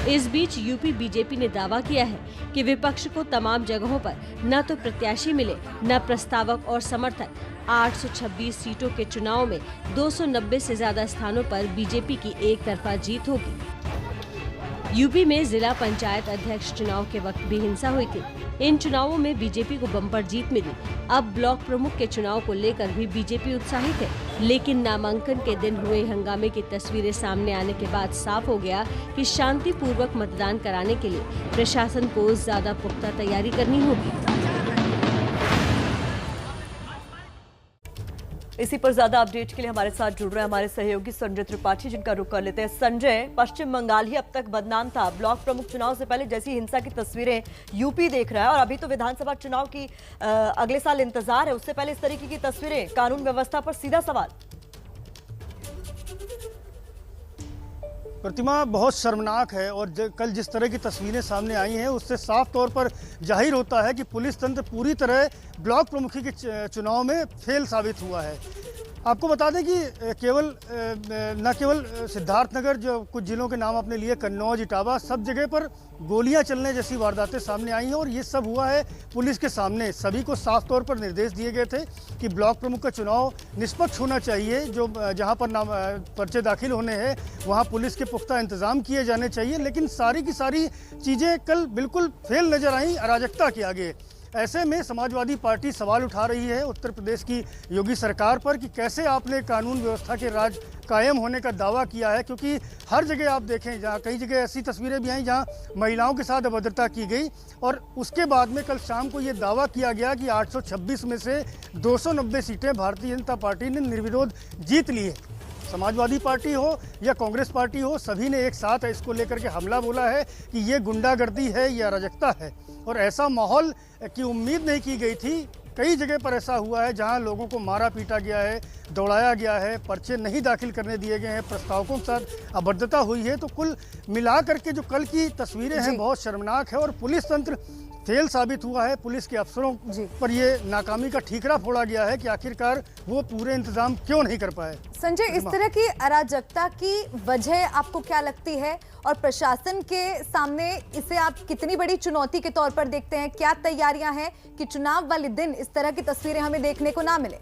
Speaker 13: इस बीच यूपी बीजेपी ने दावा किया है कि विपक्ष को तमाम जगहों पर न तो प्रत्याशी मिले, न प्रस्तावक और समर्थक। 826 सीटों के चुनाव में 290 से ज्यादा स्थानों पर बीजेपी की एक तरफा जीत होगी। यूपी में जिला पंचायत अध्यक्ष चुनाव के वक्त भी हिंसा हुई थी। इन चुनावों में बीजेपी को बम्पर जीत मिली। अब ब्लॉक प्रमुख के चुनाव को लेकर भी बीजेपी उत्साहित है, लेकिन नामांकन के दिन हुए हंगामे की तस्वीरें सामने आने के बाद साफ हो गया कि शांतिपूर्वक मतदान कराने के लिए प्रशासन को ज्यादा पुख्ता तैयारी करनी होगी।
Speaker 1: इसी पर ज्यादा अपडेट के लिए हमारे साथ जुड़ रहे हैं हमारे सहयोगी संजय त्रिपाठी, जिनका रुख कर लेते हैं। संजय, पश्चिम बंगाल ही अब तक बदनाम था। ब्लॉक प्रमुख चुनाव से पहले जैसी हिंसा की तस्वीरें यूपी देख रहा है, और अभी तो विधानसभा चुनाव की अगले साल इंतजार है, उससे पहले इस तरीके की तस्वीरें, कानून व्यवस्था पर सीधा सवाल।
Speaker 15: प्रतिमा, बहुत शर्मनाक है और कल जिस तरह की तस्वीरें सामने आई हैं उससे साफ तौर पर जाहिर होता है कि पुलिस तंत्र पूरी तरह ब्लॉक प्रमुखी के चुनाव में फेल साबित हुआ है। आपको बता दें कि न केवल सिद्धार्थनगर, जो कुछ जिलों के नाम आपने लिए, कन्नौज, इटावा, सब जगह पर गोलियां चलने जैसी वारदातें सामने आई हैं और ये सब हुआ है पुलिस के सामने। सभी को साफ तौर पर निर्देश दिए गए थे कि ब्लॉक प्रमुख का चुनाव निष्पक्ष होना चाहिए। जो जहां पर नाम पर्चे दाखिल होने हैं वहां पुलिस के पुख्ता इंतजाम किए जाने चाहिए, लेकिन सारी की सारी चीज़ें कल बिल्कुल फेल नजर आई अराजकता के आगे। ऐसे में समाजवादी पार्टी सवाल उठा रही है उत्तर प्रदेश की योगी सरकार पर कि कैसे आपने कानून व्यवस्था के राज कायम होने का दावा किया है, क्योंकि हर जगह आप देखें, जहाँ कई जगह ऐसी तस्वीरें भी आई जहाँ महिलाओं के साथ अभद्रता की गई, और उसके बाद में कल शाम को ये दावा किया गया कि 826 में से 290 सीटें भारतीय जनता पार्टी ने निर्विरोध जीत ली है। समाजवादी पार्टी हो या कांग्रेस पार्टी हो, सभी ने एक साथ इसको लेकर के हमला बोला है कि ये गुंडागर्दी है, ये अराजकता है, और ऐसा माहौल की उम्मीद नहीं की गई थी। कई जगह पर ऐसा हुआ है जहां लोगों को मारा पीटा गया है, दौड़ाया गया है, पर्चे नहीं दाखिल करने दिए गए हैं, प्रस्तावकों के साथ अभद्रता हुई है। तो कुल मिला करके जो कल की तस्वीरें हैं बहुत शर्मनाक है और पुलिस तंत्र फेल साबित हुआ है। पुलिस के अफसरों पर ये नाकामी का ठीकरा फोड़ा गया है कि आखिरकार वो पूरे इंतजाम क्यों नहीं कर पाए।
Speaker 2: संजय, इस तरह की अराजकता की वजह आपको क्या लगती है और प्रशासन के सामने इसे आप कितनी बड़ी चुनौती के तौर पर देखते हैं? क्या तैयारियां हैं कि चुनाव वाले दिन इस तरह की तस्वीरें हमें देखने को ना मिले?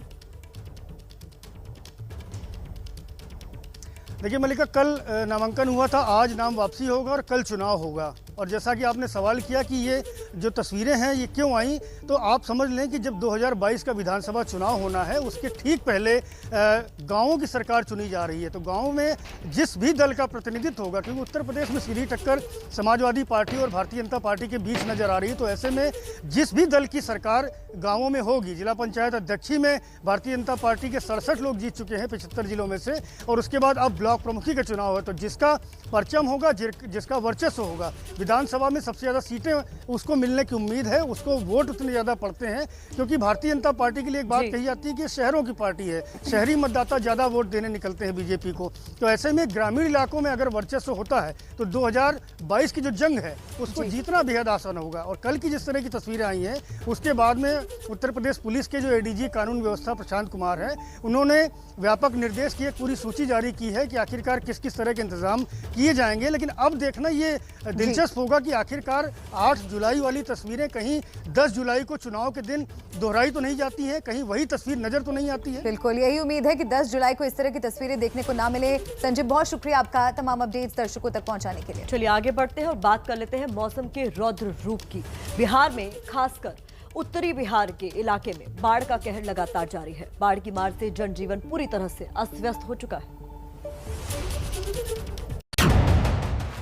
Speaker 15: देखिए मल्लिका, कल नामांकन हुआ था, आज नाम वापसी होगा और कल चुनाव होगा। और जैसा कि आपने सवाल किया कि ये जो तस्वीरें हैं ये क्यों आई, तो आप समझ लें कि जब 2022 का विधानसभा चुनाव होना है उसके ठीक पहले गांवों की सरकार चुनी जा रही है। तो गांव में जिस भी दल का प्रतिनिधित्व होगा, क्योंकि उत्तर प्रदेश में सीधी टक्कर समाजवादी पार्टी और भारतीय जनता पार्टी के बीच नजर आ रही है, तो ऐसे में जिस भी दल की सरकार गाँवों में होगी, जिला पंचायत अध्यक्षी में भारतीय जनता पार्टी के 67 लोग जीत चुके हैं 75 जिलों में से, और उसके बाद अब ब्लॉक प्रमुखी का चुनाव है, तो जिसका परचम होगा, जिसका वर्चस्व होगा, विधानसभा में सबसे ज़्यादा सीटें उसको मिलने की उम्मीद है, उसको वोट उतने ज़्यादा पड़ते हैं। क्योंकि भारतीय जनता पार्टी के लिए एक बात कही जाती है कि शहरों की पार्टी है, शहरी मतदाता ज़्यादा वोट देने निकलते हैं बीजेपी को। तो ऐसे में ग्रामीण इलाकों में अगर वर्चस्व होता है तो 2022 की जो जंग है उसको जीतना बेहद आसान होगा। और कल की जिस तरह की तस्वीरें आई हैं, उसके बाद में उत्तर प्रदेश पुलिस के जो एडीजी कानून व्यवस्था प्रशांत कुमार हैं, उन्होंने व्यापक निर्देश की एक पूरी सूची जारी की है कि आखिरकार किस किस तरह के इंतजाम किए जाएंगे। लेकिन अब देखना ये दिलचस्प होगा कि आखिरकार 8 जुलाई वाली तस्वीरें कहीं 10 जुलाई को चुनाव के दिन दोहराई तो नहीं जाती हैं, कहीं वही तस्वीर नजर तो नहीं आती है।
Speaker 2: बिल्कुल, यही उम्मीद है कि 10 जुलाई को इस तरह की तस्वीरें देखने को ना मिले। संजय, बहुत शुक्रिया आपका तमाम अपडेट्स दर्शकों तक पहुंचाने के लिए।
Speaker 1: चलिए आगे बढ़ते हैं और बात कर लेते हैं मौसम के रौद्र रूप की। बिहार में खासकर उत्तरी बिहार के इलाके में बाढ़ का कहर लगातार जारी है। बाढ़ की मार से जनजीवन पूरी तरह से अस्त व्यस्त हो चुका है।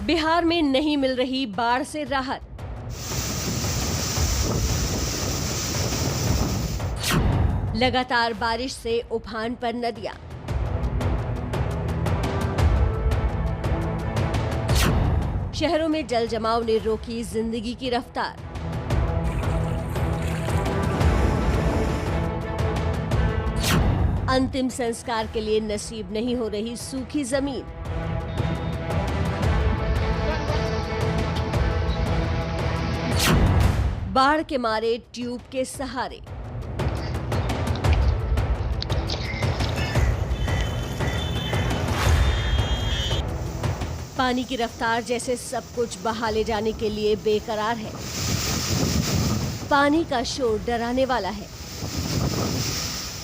Speaker 13: बिहार में नहीं मिल रही बाढ़ से राहत। लगातार बारिश से उफान पर नदियां। शहरों में जल जमाव ने रोकी जिंदगी की रफ्तार। अंतिम संस्कार के लिए नसीब नहीं हो रही सूखी जमीन। बाढ़ के मारे ट्यूब के सहारे। पानी की रफ्तार जैसे सब कुछ बहा ले जाने के लिए बेकरार है। पानी का शोर डराने वाला है।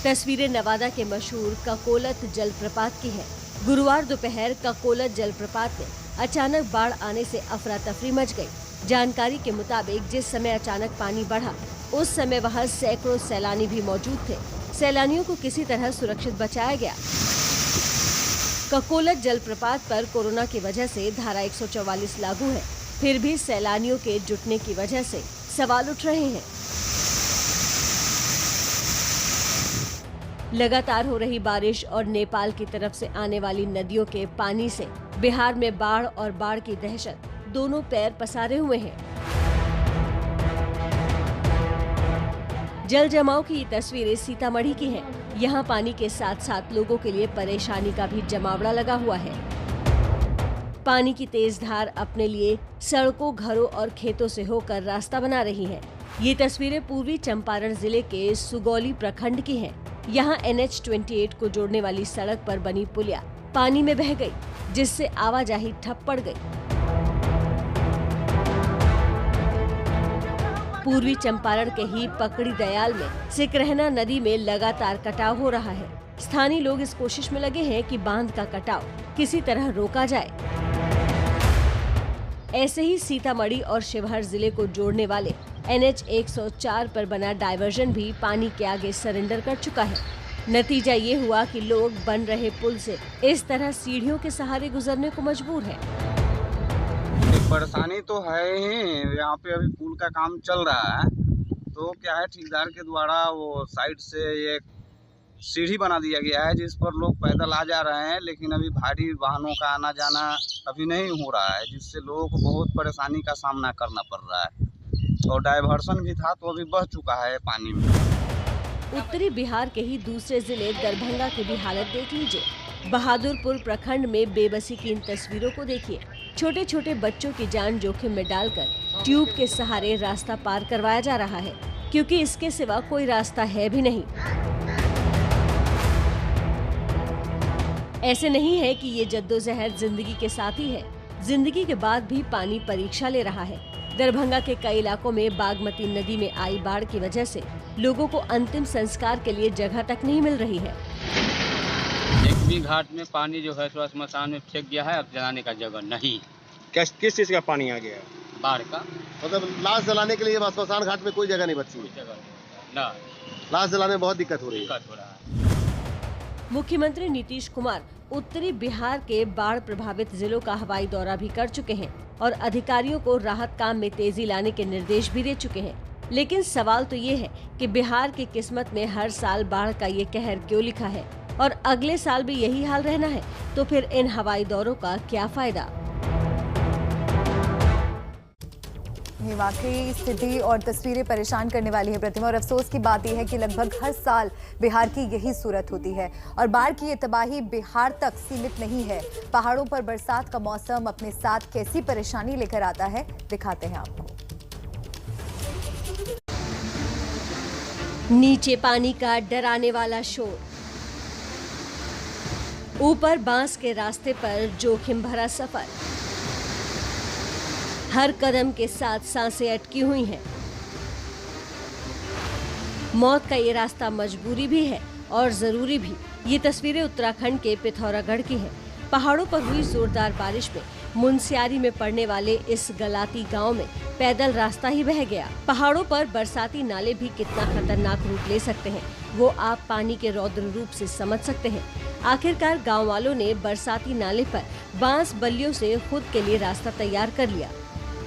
Speaker 13: तस्वीरें नवादा के मशहूर ककोलत जलप्रपात की है। गुरुवार दोपहर ककोलत जलप्रपात में अचानक बाढ़ आने से अफरा तफरी मच गई। जानकारी के मुताबिक जिस समय अचानक पानी बढ़ा, उस समय वहां सैकड़ों सैलानी भी मौजूद थे। सैलानियों को किसी तरह सुरक्षित बचाया गया। ककोलत जलप्रपात पर कोरोना की वजह से धारा 144 लागू है, फिर भी सैलानियों के जुटने की वजह से सवाल उठ रहे हैं। लगातार हो रही बारिश और नेपाल की तरफ से आने वाली नदियों के पानी से बिहार में बाढ़ और बाढ़ की दहशत दोनों पैर पसारे हुए हैं। जल जमाव की ये तस्वीरें सीतामढ़ी की हैं। यहाँ पानी के साथ साथ लोगों के लिए परेशानी का भी जमावड़ा लगा हुआ है। पानी की तेज धार अपने लिए सड़कों, घरों और खेतों से होकर रास्ता बना रही है। ये तस्वीरें पूर्वी चंपारण जिले के सुगौली प्रखंड की हैं। यहाँ NH-28 को जोड़ने वाली सड़क पर बनी पुलिया पानी में बह गई, जिससे आवाजाही ठप पड़ गई। पूर्वी चंपारण के ही पकड़ी दयाल में सिकरहना नदी में लगातार कटाव हो रहा है। स्थानीय लोग इस कोशिश में लगे हैं कि बांध का कटाव किसी तरह रोका जाए। ऐसे ही सीतामढ़ी और शिवहर जिले को जोड़ने वाले NH-104 पर बना डायवर्जन भी पानी के आगे सरेंडर कर चुका है। नतीजा ये हुआ कि लोग बन रहे पुल से इस तरह सीढ़ियों के सहारे गुजरने को मजबूर हैं।
Speaker 16: परेशानी तो है ही। यहाँ पे अभी पुल का काम चल रहा है, तो क्या है, ठेकेदार के द्वारा वो साइड से एक सीढ़ी बना दिया गया है जिस पर लोग पैदल आ जा रहे हैं, लेकिन अभी भारी वाहनों का आना जाना अभी नहीं हो रहा है, जिससे लोगों को बहुत परेशानी का सामना करना पड़ रहा है। और डायवर्सन भी था तो अभी बह चुका है पानी में।
Speaker 13: उत्तरी बिहार के ही दूसरे जिले दरभंगा की भी हालत देख लीजिए। बहादुरपुर प्रखंड में बेबसी की इन तस्वीरों को देखिए। छोटे छोटे बच्चों की जान जोखिम में डालकर ट्यूब के सहारे रास्ता पार करवाया जा रहा है, क्योंकि इसके सिवा कोई रास्ता है भी नहीं। ऐसे नहीं है कि ये जद्दोजहद जिंदगी के साथ ही है। जिंदगी के बाद भी पानी परीक्षा ले रहा है। दरभंगा के कई इलाकों में बागमती नदी में आई बाढ़ की वजह से लोगों को अंतिम संस्कार के लिए जगह तक नहीं मिल रही है।
Speaker 17: एकमी घाट में पानी जो है थोड़ा स्मशान में फेंक गया है, अब जलाने का जगह नहीं।
Speaker 18: किस चीज का पानी आ गया?
Speaker 17: बाढ़ का।
Speaker 18: मतलब लाश जलाने के लिए स्मशान घाट में कोई जगह नहीं बची
Speaker 17: ना।
Speaker 18: लाश जलाने में बहुत दिक्कत हो रही है।
Speaker 13: मुख्यमंत्री नीतीश कुमार उत्तरी बिहार के बाढ़ प्रभावित जिलों का हवाई दौरा भी कर चुके हैं और अधिकारियों को राहत काम में तेजी लाने के निर्देश भी दे चुके हैं। लेकिन सवाल तो ये है कि बिहार की किस्मत में हर साल बाढ़ का ये कहर क्यों लिखा है। और अगले साल भी यही हाल रहना है तो फिर इन हवाई दौरों का क्या फायदा।
Speaker 2: ये वाकई स्थिति और तस्वीरें परेशान करने वाली है प्रतिमा, और अफसोस की बात यह है कि लगभग हर साल बिहार की यही सूरत होती है और बाढ़ की ये तबाही बिहार तक सीमित नहीं है। पहाड़ों पर बरसात का मौसम अपने साथ कैसी परेशानी लेकर आता है, दिखाते हैं आपको।
Speaker 13: नीचे पानी का डराने वाला शोर, ऊपर बांस के रास्ते पर जोखिम भरा सफर, हर कदम के साथ सांसें अटकी हुई हैं। मौत का ये रास्ता मजबूरी भी है और जरूरी भी। ये तस्वीरें उत्तराखंड के पिथौरागढ़ की हैं। पहाड़ों पर हुई जोरदार बारिश में मुनस्यारी में पड़ने वाले इस गलाती गांव में पैदल रास्ता ही बह गया। पहाड़ों पर बरसाती नाले भी कितना खतरनाक रूप ले सकते हैं वो आप पानी के रौद्र रूप से समझ सकते हैं। आखिरकार गांव वालों ने बरसाती नाले पर बांस बल्लियों से खुद के लिए रास्ता तैयार कर लिया।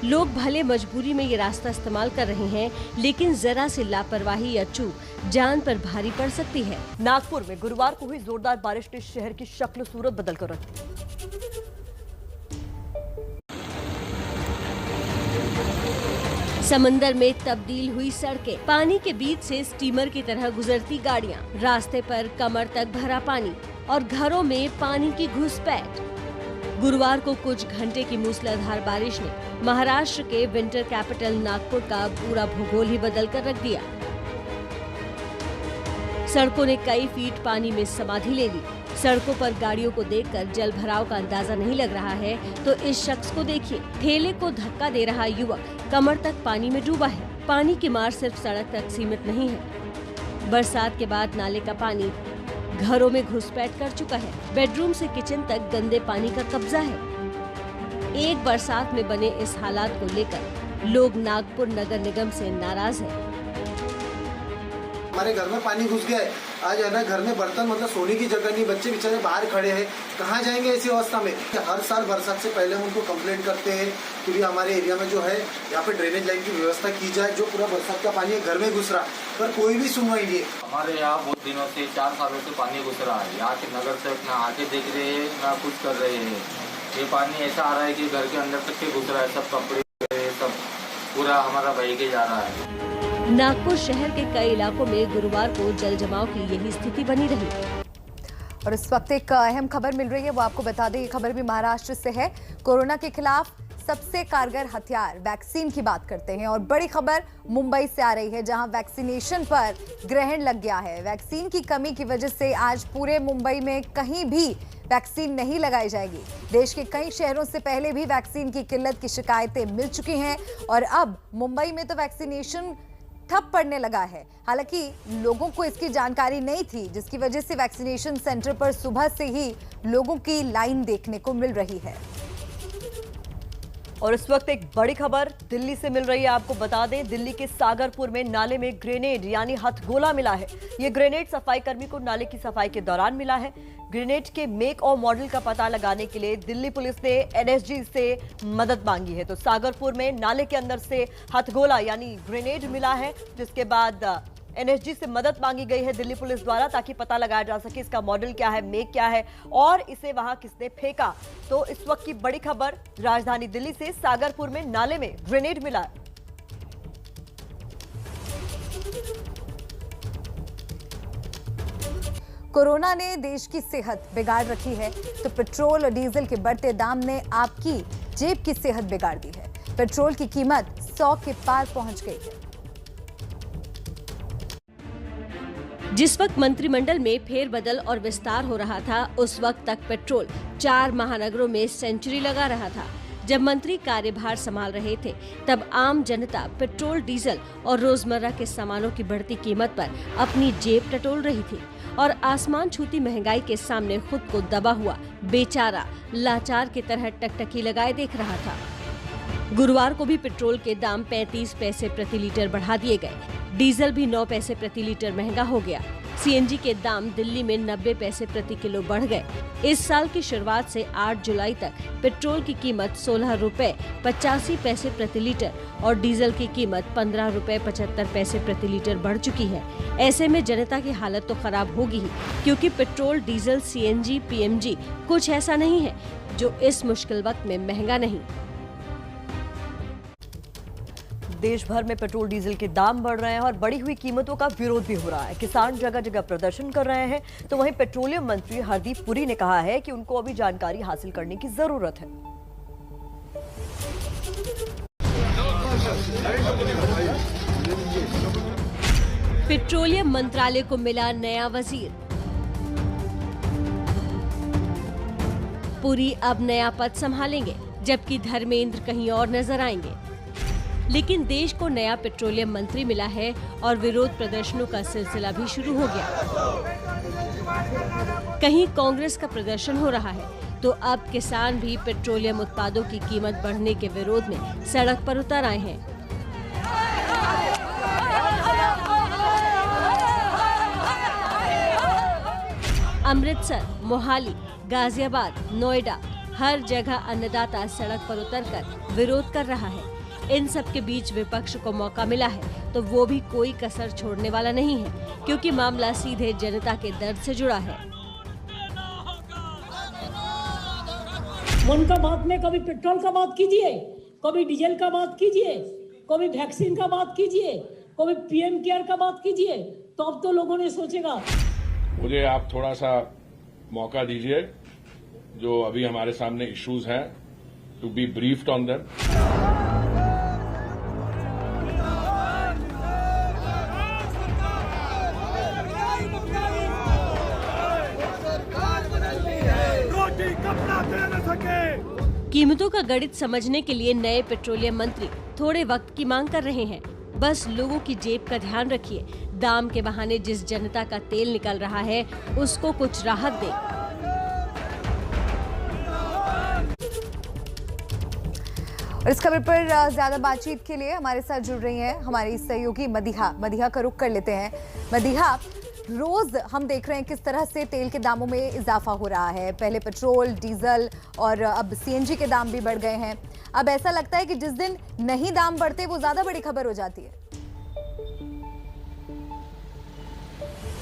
Speaker 13: लोग भले मजबूरी में ये रास्ता इस्तेमाल कर रहे हैं, लेकिन जरा सी लापरवाही या चूक जान पर भारी पड़ सकती है।
Speaker 1: नागपुर में गुरुवार को हुई जोरदार बारिश ने शहर की शक्ल सूरत बदल कर रख दी।
Speaker 13: समंदर में तब्दील हुई सड़कें, पानी के बीच से स्टीमर की तरह गुजरती गाड़ियां, रास्ते पर कमर तक भरा पानी और घरों में पानी की घुसपैठ। गुरुवार को कुछ घंटे की मूसलाधार बारिश ने महाराष्ट्र के विंटर कैपिटल नागपुर का पूरा भूगोल ही बदल कर रख दिया। सड़कों ने कई फीट पानी में समाधि ले ली। सड़कों पर गाड़ियों को देखकर जल भराव का अंदाजा नहीं लग रहा है तो इस शख्स को देखिए। ठेले को धक्का दे रहा युवक कमर तक पानी में डूबा है। पानी की मार सिर्फ सड़क तक सीमित नहीं है। बरसात के बाद नाले का पानी घरों में घुसपैठ कर चुका है। बेडरूम से किचन तक गंदे पानी का कब्जा है। एक बरसात में बने इस हालात को लेकर लोग नागपुर नगर निगम से नाराज हैं।
Speaker 19: हमारे घर में पानी घुस गया है। आज है ना, घर में बर्तन मतलब सोने की जगह नहीं, बच्चे बेचारे बाहर खड़े हैं, कहाँ जाएंगे ऐसी अवस्था में। हर साल बरसात से पहले हम उनको कंप्लेंट करते हैं कि भी हमारे एरिया में जो है यहाँ पे ड्रेनेज लाइन की व्यवस्था की जाए। जो पूरा बरसात का पानी है घर में घुस रहा, पर कोई भी सुनवाई नहीं है।
Speaker 20: हमारे यहाँ बहुत दिनों से 4 सालों से पानी घुस रहा है। यहाँ के नगर सेवक ना आके देख रहे हैं ना कुछ कर रहे हैं। ये पानी ऐसा आ रहा है कि घर के अंदर तक के घुस रहा है। सब कपड़े सब पूरा हमारा बह के जा रहा है।
Speaker 13: नागपुर शहर के कई इलाकों में गुरुवार को जल जमाव की यही स्थिति बनी रही।
Speaker 2: और इस वक्त एक अहम खबर मिल रही है, वो आपको बता दें। ये खबर भी महाराष्ट्र से है। कोरोना के खिलाफ सबसे कारगर हथियार वैक्सीन की बात करते हैं और बड़ी खबर मुंबई से आ रही है, जहां वैक्सीनेशन पर ग्रहण लग गया है। वैक्सीन की कमी की वजह से आज पूरे मुंबई में कहीं भी वैक्सीन नहीं लगाई जाएगी। देश के कई शहरों से पहले भी वैक्सीन की किल्लत की शिकायतें मिल चुकी हैं और अब मुंबई में तो वैक्सीनेशन ठप पड़ने लगा है। हालांकि लोगों को इसकी जानकारी नहीं थी, जिसकी वजह से वैक्सीनेशन सेंटर पर सुबह से ही लोगों की लाइन देखने को मिल रही है।
Speaker 1: और इस वक्त एक बड़ी खबर दिल्ली से मिल रही है, आपको बता दें। दिल्ली के सागरपुर में नाले में ग्रेनेड यानी हथगोला मिला है। ये ग्रेनेड सफाई कर्मी को नाले की सफाई के दौरान मिला है। ग्रेनेड के मेक और मॉडल का पता लगाने के लिए दिल्ली पुलिस ने एनएसजी से मदद मांगी है। तो सागरपुर में नाले के अंदर से हथगोला यानी ग्रेनेड मिला है, जिसके बाद एनएसजी से मदद मांगी गई है दिल्ली पुलिस द्वारा, ताकि पता लगाया जा सके इसका मॉडल क्या है, मेक क्या है और इसे वहां किसने फेंका। तो इस वक्त की बड़ी खबर राजधानी दिल्ली से, सागरपुर में नाले में ग्रेनेड मिला है।
Speaker 2: कोरोना ने देश की सेहत बिगाड़ रखी है तो पेट्रोल और डीजल के बढ़ते दाम ने आपकी जेब की सेहत बिगाड़ दी है। पेट्रोल की कीमत 100 के पार पहुंच गई है।
Speaker 13: जिस वक्त मंत्रिमंडल में फेरबदल और विस्तार हो रहा था, उस वक्त तक पेट्रोल 4 महानगरों में सेंचुरी लगा रहा था। जब मंत्री कार्यभार संभाल रहे थे, तब आम जनता पेट्रोल, डीजल और रोजमर्रा के सामानों की बढ़ती कीमत पर अपनी जेब टटोल रही थी और आसमान छूती महंगाई के सामने खुद को दबा हुआ बेचारा लाचार की तरह टकटकी लगाए देख रहा था। गुरुवार को भी पेट्रोल के दाम 35 पैसे प्रति लीटर बढ़ा दिए गए। डीजल भी 9 पैसे प्रति लीटर महंगा हो गया। सीएनजी के दाम दिल्ली में 90 पैसे प्रति किलो बढ़ गए। इस साल की शुरुआत से 8 जुलाई तक पेट्रोल की कीमत 16 रुपए 85 पैसे प्रति लीटर और डीजल की कीमत 15 रुपए 75 पैसे प्रति लीटर बढ़ चुकी है। ऐसे में जनता की हालत तो खराब होगी ही, क्योंकि पेट्रोल, डीजल, सीएनजी, पीएमजी कुछ ऐसा नहीं है जो इस मुश्किल वक्त में महंगा नहीं।
Speaker 1: देश भर में पेट्रोल डीजल के दाम बढ़ रहे हैं और बढ़ी हुई कीमतों का विरोध भी हो रहा है। किसान जगह जगह प्रदर्शन कर रहे हैं, तो वहीं पेट्रोलियम मंत्री हरदीप पुरी ने कहा है कि उनको अभी जानकारी हासिल करने की जरूरत है।
Speaker 13: पेट्रोलियम मंत्रालय को मिला नया वजीर। पुरी अब नया पद संभालेंगे, जबकि धर्मेंद्र कहीं और नजर आएंगे। लेकिन देश को नया पेट्रोलियम मंत्री मिला है और विरोध प्रदर्शनों का सिलसिला भी शुरू हो गया। कहीं कांग्रेस का प्रदर्शन हो रहा है, तो अब किसान भी पेट्रोलियम उत्पादों की कीमत बढ़ने के विरोध में सड़क पर उतर आए हैं। अमृतसर, मोहाली, गाजियाबाद, नोएडा, हर जगह अन्नदाता सड़क पर उतरकर विरोध कर रहा है। इन सब के बीच विपक्ष को मौका मिला है, तो वो भी कोई कसर छोड़ने वाला नहीं है, क्योंकि मामला सीधे जनता के दर्द से जुड़ा है।
Speaker 11: मन का बात में कभी पेट्रोल का बात कीजिए, कभी डीजल का बात कीजिए, कभी वैक्सीन का बात कीजिए, कभी पीएम केयर का बात कीजिए, तो अब तो लोगों ने सोचेगा।
Speaker 12: मुझे आप थोड़ा सा मौका दीजिए, जो अभी हमारे सामने इश्यूज हैं, to be briefed on them.
Speaker 13: कीमतों का गणित समझने के लिए नए पेट्रोलियम मंत्री थोड़े वक्त की मांग कर रहे हैं। बस लोगों की जेब का ध्यान रखिए। दाम के बहाने जिस जनता का तेल निकल रहा है, उसको कुछ राहत दे।
Speaker 2: और इस खबर पर ज्यादा बातचीत के लिए हमारे साथ जुड़ रही हैं हमारी सहयोगी मदीहा का रुख कर लेते हैं। मदीहा, रोज हम देख रहे हैं किस तरह से तेल के दामों में इजाफा हो रहा है। पहले पेट्रोल, डीजल और अब सीएनजी के दाम भी बढ़ गए हैं। अब ऐसा लगता है कि जिस दिन नहीं दाम बढ़ते वो ज्यादा बड़ी खबर हो जाती है।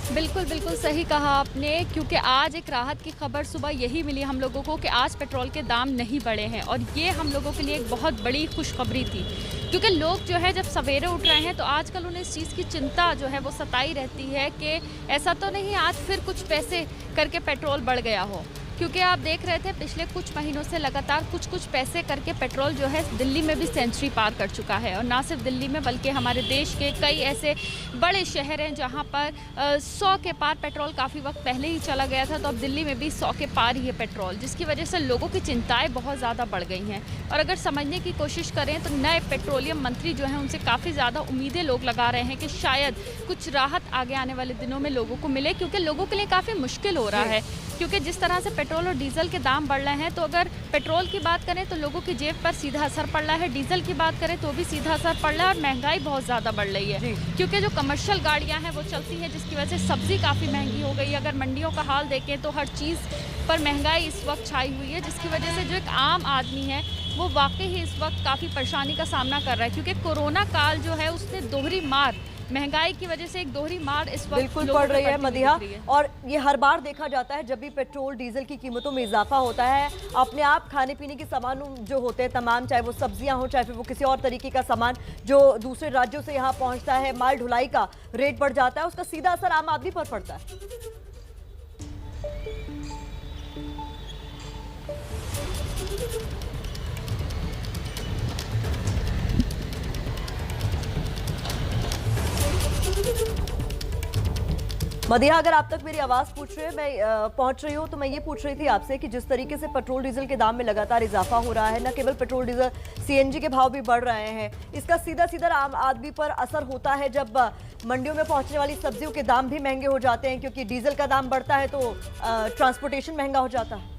Speaker 21: बिल्कुल बिल्कुल सही कहा आपने, क्योंकि आज एक राहत की खबर सुबह यही मिली हम लोगों को कि आज पेट्रोल के दाम नहीं बढ़े हैं, और ये हम लोगों के लिए एक बहुत बड़ी खुशखबरी थी। क्योंकि लोग जो है जब सवेरे उठ रहे हैं तो आजकल उन्हें इस चीज़ की चिंता जो है वो सताई रहती है कि ऐसा तो नहीं आज फिर कुछ पैसे करके पेट्रोल बढ़ गया हो। क्योंकि आप देख रहे थे पिछले कुछ महीनों से लगातार कुछ पैसे करके पेट्रोल जो है दिल्ली में भी सेंचुरी पार कर चुका है। और ना सिर्फ दिल्ली में बल्कि हमारे देश के कई ऐसे बड़े शहर हैं जहां पर 100 के पार पेट्रोल काफ़ी वक्त पहले ही चला गया था, तो अब दिल्ली में भी 100 के पार ही है पेट्रोल, जिसकी वजह से लोगों की चिंताएं बहुत ज़्यादा बढ़ गई हैं। और अगर समझने की कोशिश करें तो नए पेट्रोलियम मंत्री जो हैं उनसे काफ़ी ज़्यादा उम्मीदें लोग लगा रहे हैं कि शायद कुछ राहत आगे आने वाले दिनों में लोगों को मिले, क्योंकि लोगों के लिए काफ़ी मुश्किल हो रहा है। क्योंकि जिस तरह से पेट्रोल और डीजल के दाम बढ़ रहे हैं, तो अगर पेट्रोल की बात करें तो लोगों की जेब पर सीधा असर पड़ रहा है, डीजल की बात करें तो भी सीधा असर पड़ रहा है, और महंगाई बहुत ज़्यादा बढ़ रही है। क्योंकि जो कमर्शियल गाड़ियां हैं वो चलती हैं, जिसकी वजह से सब्जी काफ़ी महंगी हो गई है। अगर मंडियों का हाल देखें तो हर चीज़ पर महंगाई इस वक्त छाई हुई है, जिसकी वजह से जो एक आम आदमी है वो वाकई ही इस वक्त काफ़ी परेशानी का सामना कर रहा है। क्योंकि कोरोना काल जो है उसने दोहरी मार, महंगाई की वजह से एक दोहरी मार इस वक्त
Speaker 1: बिल्कुल पड़ रही है मदीहा। और ये हर बार देखा जाता है जब भी पेट्रोल डीजल की कीमतों में इजाफा होता है, अपने आप खाने पीने के सामान जो होते हैं तमाम, चाहे वो सब्जियां हो चाहे फिर वो किसी और तरीके का सामान जो दूसरे राज्यों से यहाँ पहुंचता है, माल ढुलाई का रेट बढ़ जाता है, उसका सीधा असर आम आदमी पर पड़ता है। मदीहा, अगर आप तक मेरी आवाज पूछ रहे हैं, मैं पहुंच रही हूं, तो मैं ये पूछ रही थी आपसे कि जिस तरीके से पेट्रोल डीजल के दाम में लगातार इजाफा हो रहा है, न केवल पेट्रोल डीजल, सीएनजी के भाव भी बढ़ रहे हैं, इसका सीधा सीधा आम आदमी पर असर होता है जब मंडियों में पहुंचने वाली सब्जियों के दाम भी महंगे हो जाते हैं, क्योंकि डीजल का दाम बढ़ता है तो ट्रांसपोर्टेशन महंगा हो जाता है।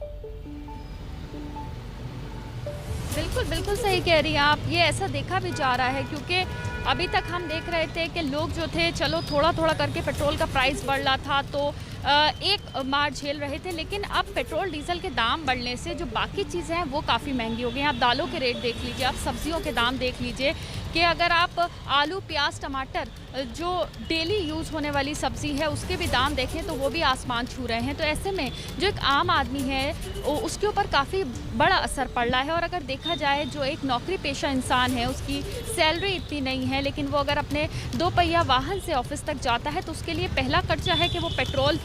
Speaker 21: बिल्कुल बिल्कुल सही कह रही हैं आप। ये ऐसा देखा भी जा रहा है क्योंकि अभी तक हम देख रहे थे कि लोग जो थे चलो थोड़ा थोड़ा करके पेट्रोल का प्राइस बढ़ रहा था तो एक मार झेल रहे थे, लेकिन अब पेट्रोल डीजल के दाम बढ़ने से जो बाकी चीज़ें हैं वो काफ़ी महंगी हो गई हैं। आप दालों के रेट देख लीजिए, आप सब्जियों के दाम देख लीजिए कि अगर आप आलू प्याज टमाटर जो डेली यूज़ होने वाली सब्ज़ी है उसके भी दाम देखें तो वो भी आसमान छू रहे हैं। तो ऐसे में जो एक आम आदमी है उसके ऊपर काफ़ी बड़ा असर पड़ रहा है। और अगर देखा जाए जो एक नौकरी पेशा इंसान है उसकी सैलरी इतनी नहीं है, लेकिन वो अगर अपने 2 पहिया वाहन से ऑफिस तक जाता है तो उसके लिए पहला खर्चा है कि वो पेट्रोल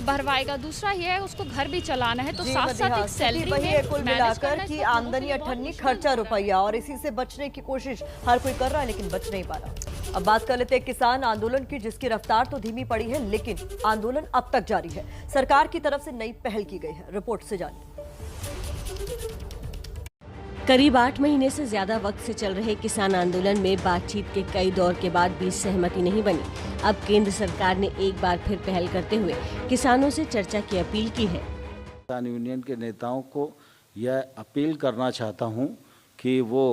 Speaker 21: भरवाएगा, दूसरा ये है उसको घर भी चलाना है। तो साथ साथ एक सैलरी में
Speaker 1: कुल मिलाकर की आमदनी 98 खर्चा रुपया, और इसी से बचने की कोशिश हर कोई कर रहा है लेकिन बच नहीं पा रहा। अब बात कर लेते हैं किसान आंदोलन की, जिसकी रफ्तार तो धीमी पड़ी है लेकिन आंदोलन अब तक जारी है। सरकार की तरफ से नई पहल की गई है, रिपोर्ट से जानिए।
Speaker 13: करीब 8 महीने से ज्यादा वक्त से चल रहे किसान आंदोलन में बातचीत के कई दौर के बाद भी सहमति नहीं बनी। अब केंद्र सरकार ने एक बार फिर पहल करते हुए किसानों से चर्चा की अपील की है।
Speaker 3: किसान यूनियन के नेताओं को यह अपील करना चाहता हूं कि वो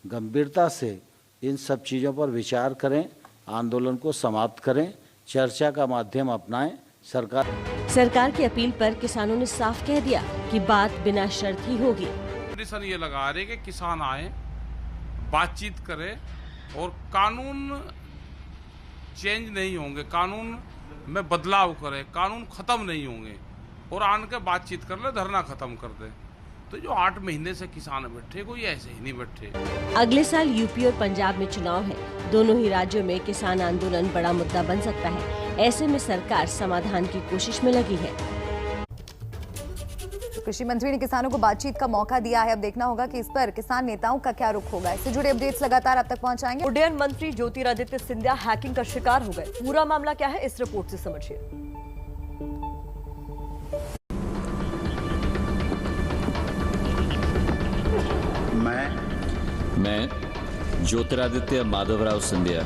Speaker 3: गंभीरता से इन सब चीज़ों पर विचार करें, आंदोलन को समाप्त करें, चर्चा का माध्यम अपनाएं।
Speaker 13: सरकार की अपील पर किसानों ने साफ कह दिया कि बात बिना शर्त ही होगी।
Speaker 22: कंडीशन ये लगा रहे कि किसान आए, बातचीत करें और कानून चेंज नहीं होंगे, कानून में बदलाव करें, कानून खत्म नहीं होंगे और आन के बातचीत कर ले, धरना खत्म कर दे। तो जो 8 महीने से किसान बैठे कोई ऐसे ही नहीं बैठे।
Speaker 13: अगले साल यूपी और पंजाब में चुनाव है, दोनों ही राज्यों में किसान आंदोलन बड़ा मुद्दा बन सकता है। ऐसे में सरकार समाधान की कोशिश में लगी है।
Speaker 2: कृषि मंत्री ने किसानों को बातचीत का मौका दिया है। अब देखना होगा कि इस पर किसान नेताओं का क्या रुख होगा। इससे जुड़े अपडेट्स लगातार आप तक पहुंचाएंगे।
Speaker 1: उड्डयन मंत्री ज्योतिरादित्य सिंधिया हैकिंग का शिकार हो गए। पूरा मामला क्या है, इस रिपोर्ट से समझिए।
Speaker 23: मैं ज्योतिरादित्य माधवराव सिंधिया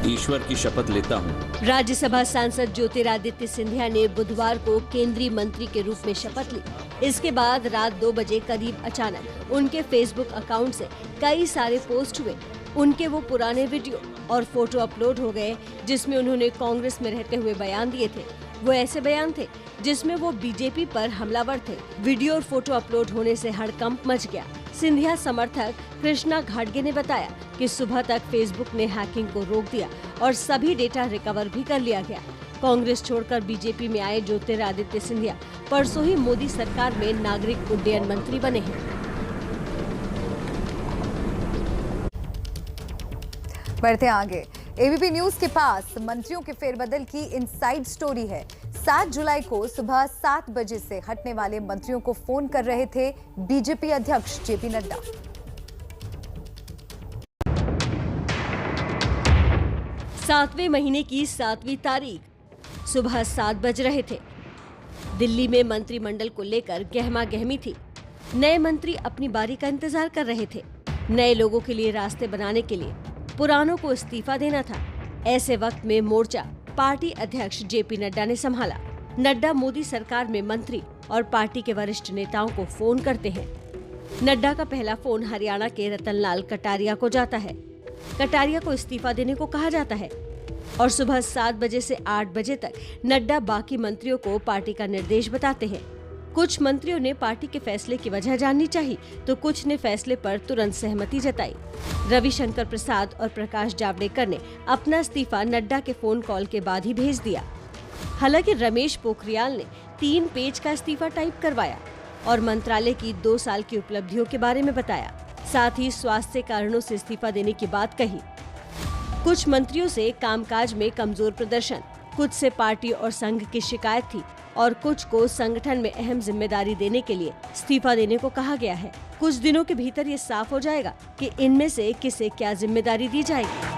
Speaker 23: ईश्वर की शपथ लेता हूं।
Speaker 13: राज्यसभा सांसद ज्योतिरादित्य सिंधिया ने बुधवार को केंद्रीय मंत्री के रूप में शपथ ली। इसके बाद रात 2 बजे करीब अचानक उनके फेसबुक अकाउंट से कई सारे पोस्ट हुए। उनके वो पुराने वीडियो और फोटो अपलोड हो गए जिसमें उन्होंने कांग्रेस में रहते हुए बयान दिए थे। वो ऐसे बयान थे जिसमें वो बीजेपी पर हमलावर थे। वीडियो और फोटो अपलोड होने से हड़कंप मच गया। सिंधिया समर्थक कृष्णा घाटगे ने बताया कि सुबह तक फेसबुक ने हैकिंग को रोक दिया और सभी डेटा रिकवर भी कर लिया गया। कांग्रेस छोड़कर बीजेपी में आए ज्योतिरादित्य सिंधिया परसों ही मोदी सरकार में नागरिक उड्डयन मंत्री बने हैं।
Speaker 2: बढ़ते आगे, एबीपी न्यूज के पास मंत्रियों के फेरबदल की इनसाइड स्टोरी है। 7 जुलाई को सुबह 7 बजे से हटने वाले मंत्रियों को फोन कर रहे थे बीजेपी अध्यक्ष जेपी नड्डा।
Speaker 13: सातवें महीने की 7वीं तारीख सुबह 7 बज रहे थे। दिल्ली में मंत्रिमंडल को लेकर गहमा गहमी थी। नए मंत्री अपनी बारी का इंतजार कर रहे थे। नए लोगों के लिए रास्ते बनाने के लिए पुरानों को इस्तीफा देना था। ऐसे वक्त में मोर्चा पार्टी अध्यक्ष जेपी नड्डा ने संभाला। नड्डा मोदी सरकार में मंत्री और पार्टी के वरिष्ठ नेताओं को फोन करते हैं। नड्डा का पहला फोन हरियाणा के रतनलाल कटारिया को जाता है। कटारिया को इस्तीफा देने को कहा जाता है और सुबह 7 बजे से 8 बजे तक नड्डा बाकी मंत्रियों को पार्टी का निर्देश बताते हैं। कुछ मंत्रियों ने पार्टी के फैसले की वजह जाननी चाहिए तो कुछ ने फैसले पर तुरंत सहमति जताई। रविशंकर प्रसाद और प्रकाश जावड़ेकर ने अपना इस्तीफा नड्डा के फोन कॉल के बाद ही भेज दिया। हालांकि रमेश पोखरियाल ने 3 पेज का इस्तीफा टाइप करवाया और मंत्रालय की 2 साल की उपलब्धियों के बारे में बताया। साथ ही स्वास्थ्य कारणों से इस्तीफा देने की बात कही। कुछ मंत्रियों से कामकाज में कमजोर प्रदर्शन, कुछ से पार्टी और संघ की शिकायत थी और कुछ को संगठन में अहम जिम्मेदारी देने के लिए इस्तीफा देने को कहा गया है। कुछ दिनों के भीतर ये साफ हो जाएगा कि इनमें से किसे क्या जिम्मेदारी दी जाएगी।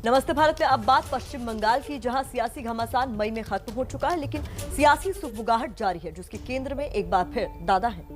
Speaker 1: नमस्ते भारत में अब बात पश्चिम बंगाल की, जहां सियासी घमासान मई में खत्म हो चुका है, लेकिन सियासी सुगबुगाहट जारी है, जिसके केंद्र में एक बार फिर दादा है।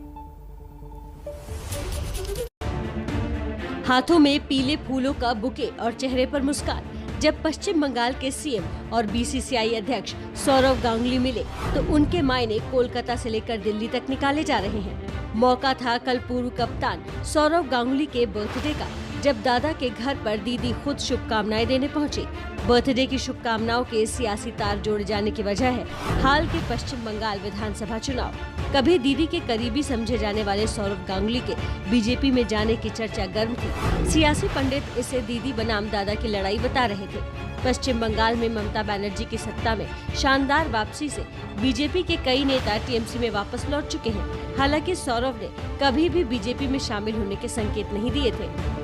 Speaker 13: हाथों में पीले फूलों का बुके और चेहरे पर मुस्कान, जब पश्चिम बंगाल के सीएम और बीसीसीआई अध्यक्ष सौरव गांगुली मिले तो उनके मायने कोलकाता से लेकर दिल्ली तक निकाले जा रहे हैं। मौका था कल पूर्व कप्तान सौरव गांगुली के बर्थडे का, जब दादा के घर पर दीदी खुद शुभकामनाएं देने पहुंची। बर्थडे की शुभकामनाओं के सियासी तार जोड़े जाने की वजह है हाल के पश्चिम बंगाल विधानसभा चुनाव। कभी दीदी के करीबी समझे जाने वाले सौरव गांगुली के बीजेपी में जाने की चर्चा गर्म थी। सियासी पंडित इसे दीदी बनाम दादा की लड़ाई बता रहे थे। पश्चिम बंगाल में ममता बनर्जी की सत्ता में शानदार वापसी से बीजेपी के कई नेता टीएमसी में वापस लौट चुके हैं। हालांकि सौरव ने कभी भी बीजेपी में शामिल होने के संकेत नहीं दिए थे।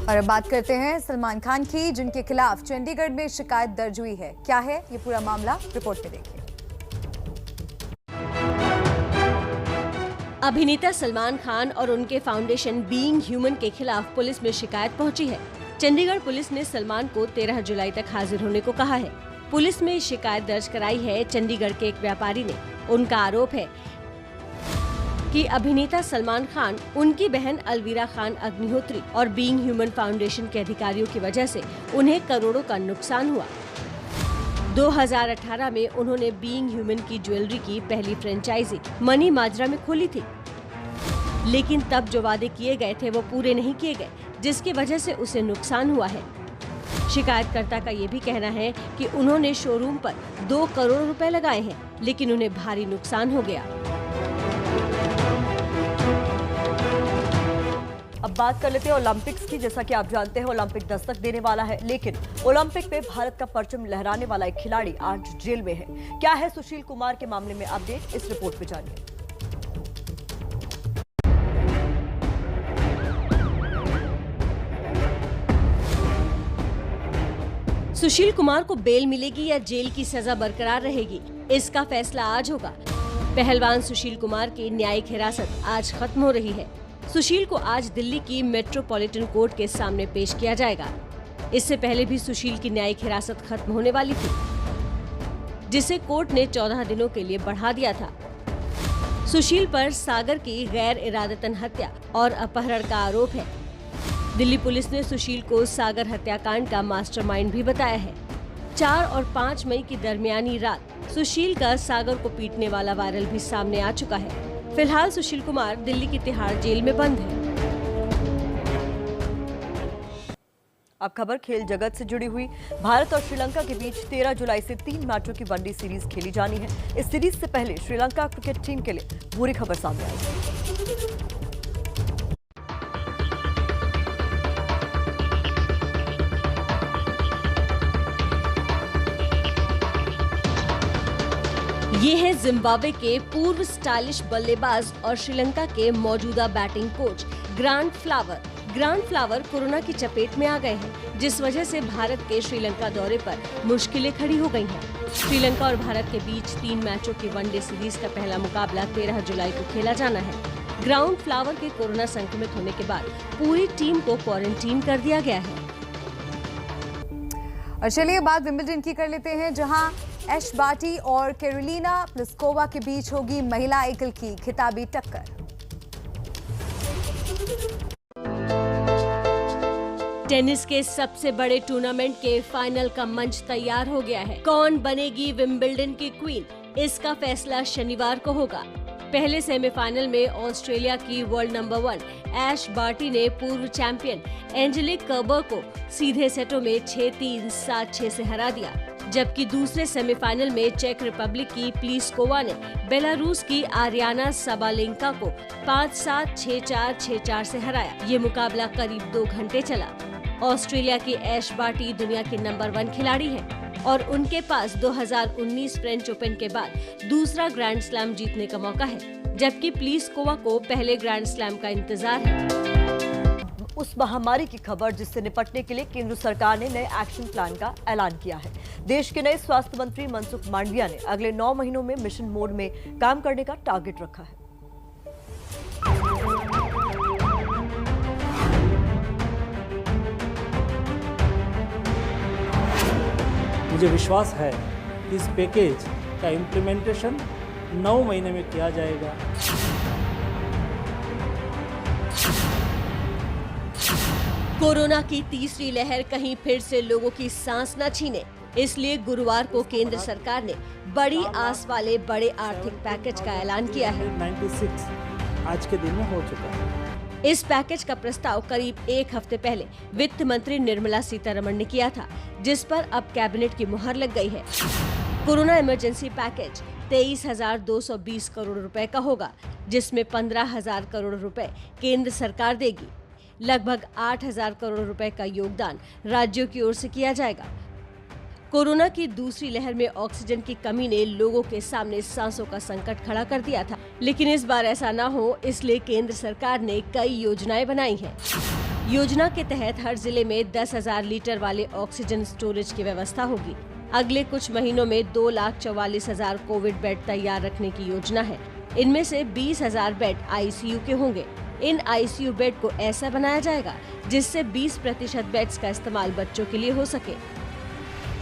Speaker 2: और अब बात करते हैं सलमान खान की, जिनके खिलाफ चंडीगढ़ में शिकायत दर्ज हुई है। क्या है ये पूरा मामला, रिपोर्ट में देखिए।
Speaker 13: अभिनेता सलमान खान और उनके फाउंडेशन बीइंग ह्यूमन के खिलाफ पुलिस में शिकायत पहुंची है। चंडीगढ़ पुलिस ने सलमान को 13 जुलाई तक हाजिर होने को कहा है। पुलिस में शिकायत दर्ज कराई है चंडीगढ़ के एक व्यापारी ने। उनका आरोप है कि अभिनेता सलमान खान, उनकी बहन अलवीरा खान अग्निहोत्री और बीइंग ह्यूमन फाउंडेशन के अधिकारियों की वजह से उन्हें करोड़ों का नुकसान हुआ। 2018 में उन्होंने बीइंग ह्यूमन की ज्वेलरी की पहली फ्रेंचाइजी मनी माजरा में खोली थी, लेकिन तब जो वादे किए गए थे वो पूरे नहीं किए गए, जिसकी वजह से उसे नुकसान हुआ है। शिकायतकर्ता का ये भी कहना है कि उन्होंने शोरूम पर 2 करोड़ रुपए लगाए हैं, लेकिन उन्हें भारी नुकसान हो गया।
Speaker 1: अब बात कर लेते हैं ओलंपिक्स की। जैसा कि आप जानते हैं ओलंपिक दस्तक देने वाला है, लेकिन ओलंपिक में भारत का परचम लहराने वाला एक खिलाड़ी आज जेल में है। क्या है सुशील कुमार के मामले में अपडेट, इस रिपोर्ट में जानिए।
Speaker 13: सुशील कुमार को बेल मिलेगी या जेल की सजा बरकरार रहेगी, इसका फैसला आज होगा। पहलवान सुशील कुमार की न्यायिक हिरासत आज खत्म हो रही है। सुशील को आज दिल्ली की मेट्रोपॉलिटन कोर्ट के सामने पेश किया जाएगा। इससे पहले भी सुशील की न्यायिक हिरासत खत्म होने वाली थी, जिसे कोर्ट ने 14 दिनों के लिए बढ़ा दिया था। सुशील पर सागर की गैर इरादतन हत्या और अपहरण का आरोप है। दिल्ली पुलिस ने सुशील को सागर हत्याकांड का मास्टरमाइंड भी बताया है। 4 और 5 मई की दरमियानी रात सुशील का सागर को पीटने वाला वायरल भी सामने आ चुका है। फिलहाल सुशील कुमार दिल्ली की तिहाड़ जेल में बंद है।
Speaker 1: अब खबर खेल जगत से जुड़ी हुई। भारत और श्रीलंका के बीच 13 जुलाई से 3 मैचों की वनडे सीरीज खेली जानी है। इस सीरीज से पहले श्रीलंका क्रिकेट टीम के लिए बुरी खबर सामने आई है।
Speaker 13: ये है जिम्बाब्वे के पूर्व स्टाइलिश बल्लेबाज और श्रीलंका के मौजूदा batting coach grant flower. Grant flower corona की चपेट में आ गए हैं, जिस वजह से भारत के श्रीलंका दौरे पर मुश्किलें खड़ी हो गई हैं। श्रीलंका और भारत के बीच 3 मैचों की वनडे सीरीज का पहला मुकाबला 13 जुलाई को खेला जाना है। ग्रांट फ्लावर के कोरोना संक्रमित होने के बाद पूरी टीम को क्वारंटीन कर दिया गया है।
Speaker 2: और चलिए बात विंबलडन की कर लेते हैं, जहां ऐश बार्टी और कैरोलिना प्लिस्कोवा के बीच होगी महिला एकल की खिताबी टक्कर।
Speaker 13: टेनिस के सबसे बड़े टूर्नामेंट के फाइनल का मंच तैयार हो गया है। कौन बनेगी विंबलडन की क्वीन, इसका फैसला शनिवार को होगा। पहले सेमीफाइनल में ऑस्ट्रेलिया की वर्ल्ड नंबर 1 ऐश बार्टी ने पूर्व चैंपियन एंजेलिक कर्बर को सीधे सेटों में 6-3, 7-6 से हरा दिया, जबकि दूसरे सेमीफाइनल में चेक रिपब्लिक की प्लिस्कोवा ने बेलारूस की आरियाना साबालेंका को 5-7, 6-4, 6-4 से हराया। ये मुकाबला करीब 2 घंटे चला। ऑस्ट्रेलिया की ऐश बार्टी दुनिया की नंबर 1 खिलाड़ी है और उनके पास 2019 फ्रेंच ओपन के बाद दूसरा ग्रैंड स्लैम जीतने का मौका है, जबकि प्लिस्कोवा को पहले ग्रैंड स्लैम का इंतजार है।
Speaker 1: उस महामारी की खबर जिससे निपटने के लिए केंद्र सरकार ने नए एक्शन प्लान का ऐलान किया है। देश के नए स्वास्थ्य मंत्री मनसुख मांडविया ने अगले 9 महीनों में मिशन मोड में काम करने का टारगेट रखा है।
Speaker 4: मुझे विश्वास है कि इस पैकेज का इम्प्लीमेंटेशन 9 महीने में किया जाएगा।
Speaker 13: कोरोना की तीसरी लहर कहीं फिर से लोगों की सांस न छीने, इसलिए गुरुवार को केंद्र सरकार ने बड़ी आस वाले बड़े आर्थिक पैकेज का ऐलान किया है।
Speaker 4: 96 आज के दिन में हो चुका है।
Speaker 13: इस पैकेज का प्रस्ताव करीब एक हफ्ते पहले वित्त मंत्री निर्मला सीतारमण ने किया था, जिस पर अब कैबिनेट की मुहर लग गई है। कोरोना इमरजेंसी पैकेज 23,220 करोड़ रुपए का होगा, जिसमें 15,000 करोड़ रुपए केंद्र सरकार देगी। लगभग 8,000 करोड़ रुपए का योगदान राज्यों की ओर से किया जाएगा। कोरोना की दूसरी लहर में ऑक्सीजन की कमी ने लोगों के सामने सांसों का संकट खड़ा कर दिया था, लेकिन इस बार ऐसा न हो, इसलिए केंद्र सरकार ने कई योजनाएं बनाई हैं। योजना के तहत हर जिले में 10,000 लीटर वाले ऑक्सीजन स्टोरेज की व्यवस्था होगी। अगले कुछ महीनों में 2,44,000 कोविड बेड तैयार रखने की योजना है। इनमें से 20,000 बेड ICU के होंगे। इन ICU बेड को ऐसा बनाया जाएगा जिससे 20% बेड्स का इस्तेमाल बच्चों के लिए हो सके।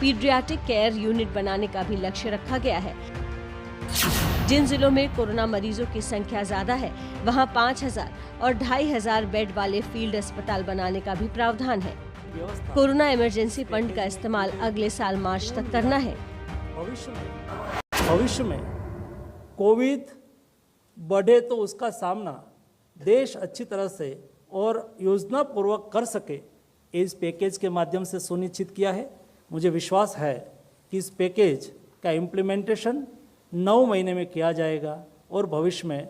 Speaker 13: पीडियाट्रिक केयर यूनिट बनाने का भी लक्ष्य रखा गया है। जिन जिलों में कोरोना मरीजों की संख्या ज्यादा है, वहां 5,000 और 2,500 बेड वाले फील्ड अस्पताल बनाने का भी प्रावधान है। कोरोना इमरजेंसी फंड का इस्तेमाल अगले साल मार्च तक करना है।
Speaker 4: भविष्य में कोविड बढ़े तो उसका सामना देश अच्छी तरह से और योजना पूर्वक कर सके, इस पैकेज के माध्यम से सुनिश्चित किया है। मुझे विश्वास है कि इस पैकेज का इम्प्लीमेंटेशन 9 महीने में किया जाएगा और भविष्य में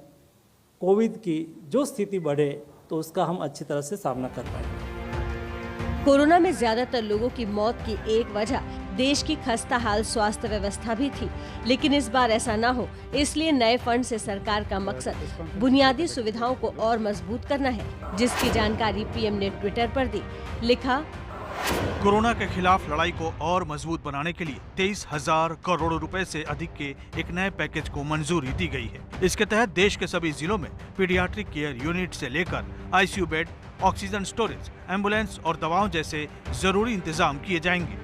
Speaker 4: कोविड की जो स्थिति बढ़े तो उसका हम अच्छी तरह से सामना कर पाएंगे।
Speaker 13: कोरोना में ज्यादातर लोगों की मौत की एक वजह देश की खस्ताहाल स्वास्थ्य व्यवस्था भी थी, लेकिन इस बार ऐसा न हो, इसलिए नए फंड से सरकार का मकसद बुनियादी सुविधाओं को और मजबूत करना है, जिसकी जानकारी PM ने ट्विटर पर दी। लिखा,
Speaker 5: कोरोना के खिलाफ लड़ाई को और मजबूत बनाने के लिए 23,000 करोड़ रुपए से अधिक के एक नए पैकेज को मंजूरी दी गई है। इसके तहत देश के सभी जिलों में पीडियाट्रिक केयर यूनिट से लेकर ICU bed, oxygen storage, ambulance और दवाओं जैसे जरूरी इंतजाम किए जाएंगे।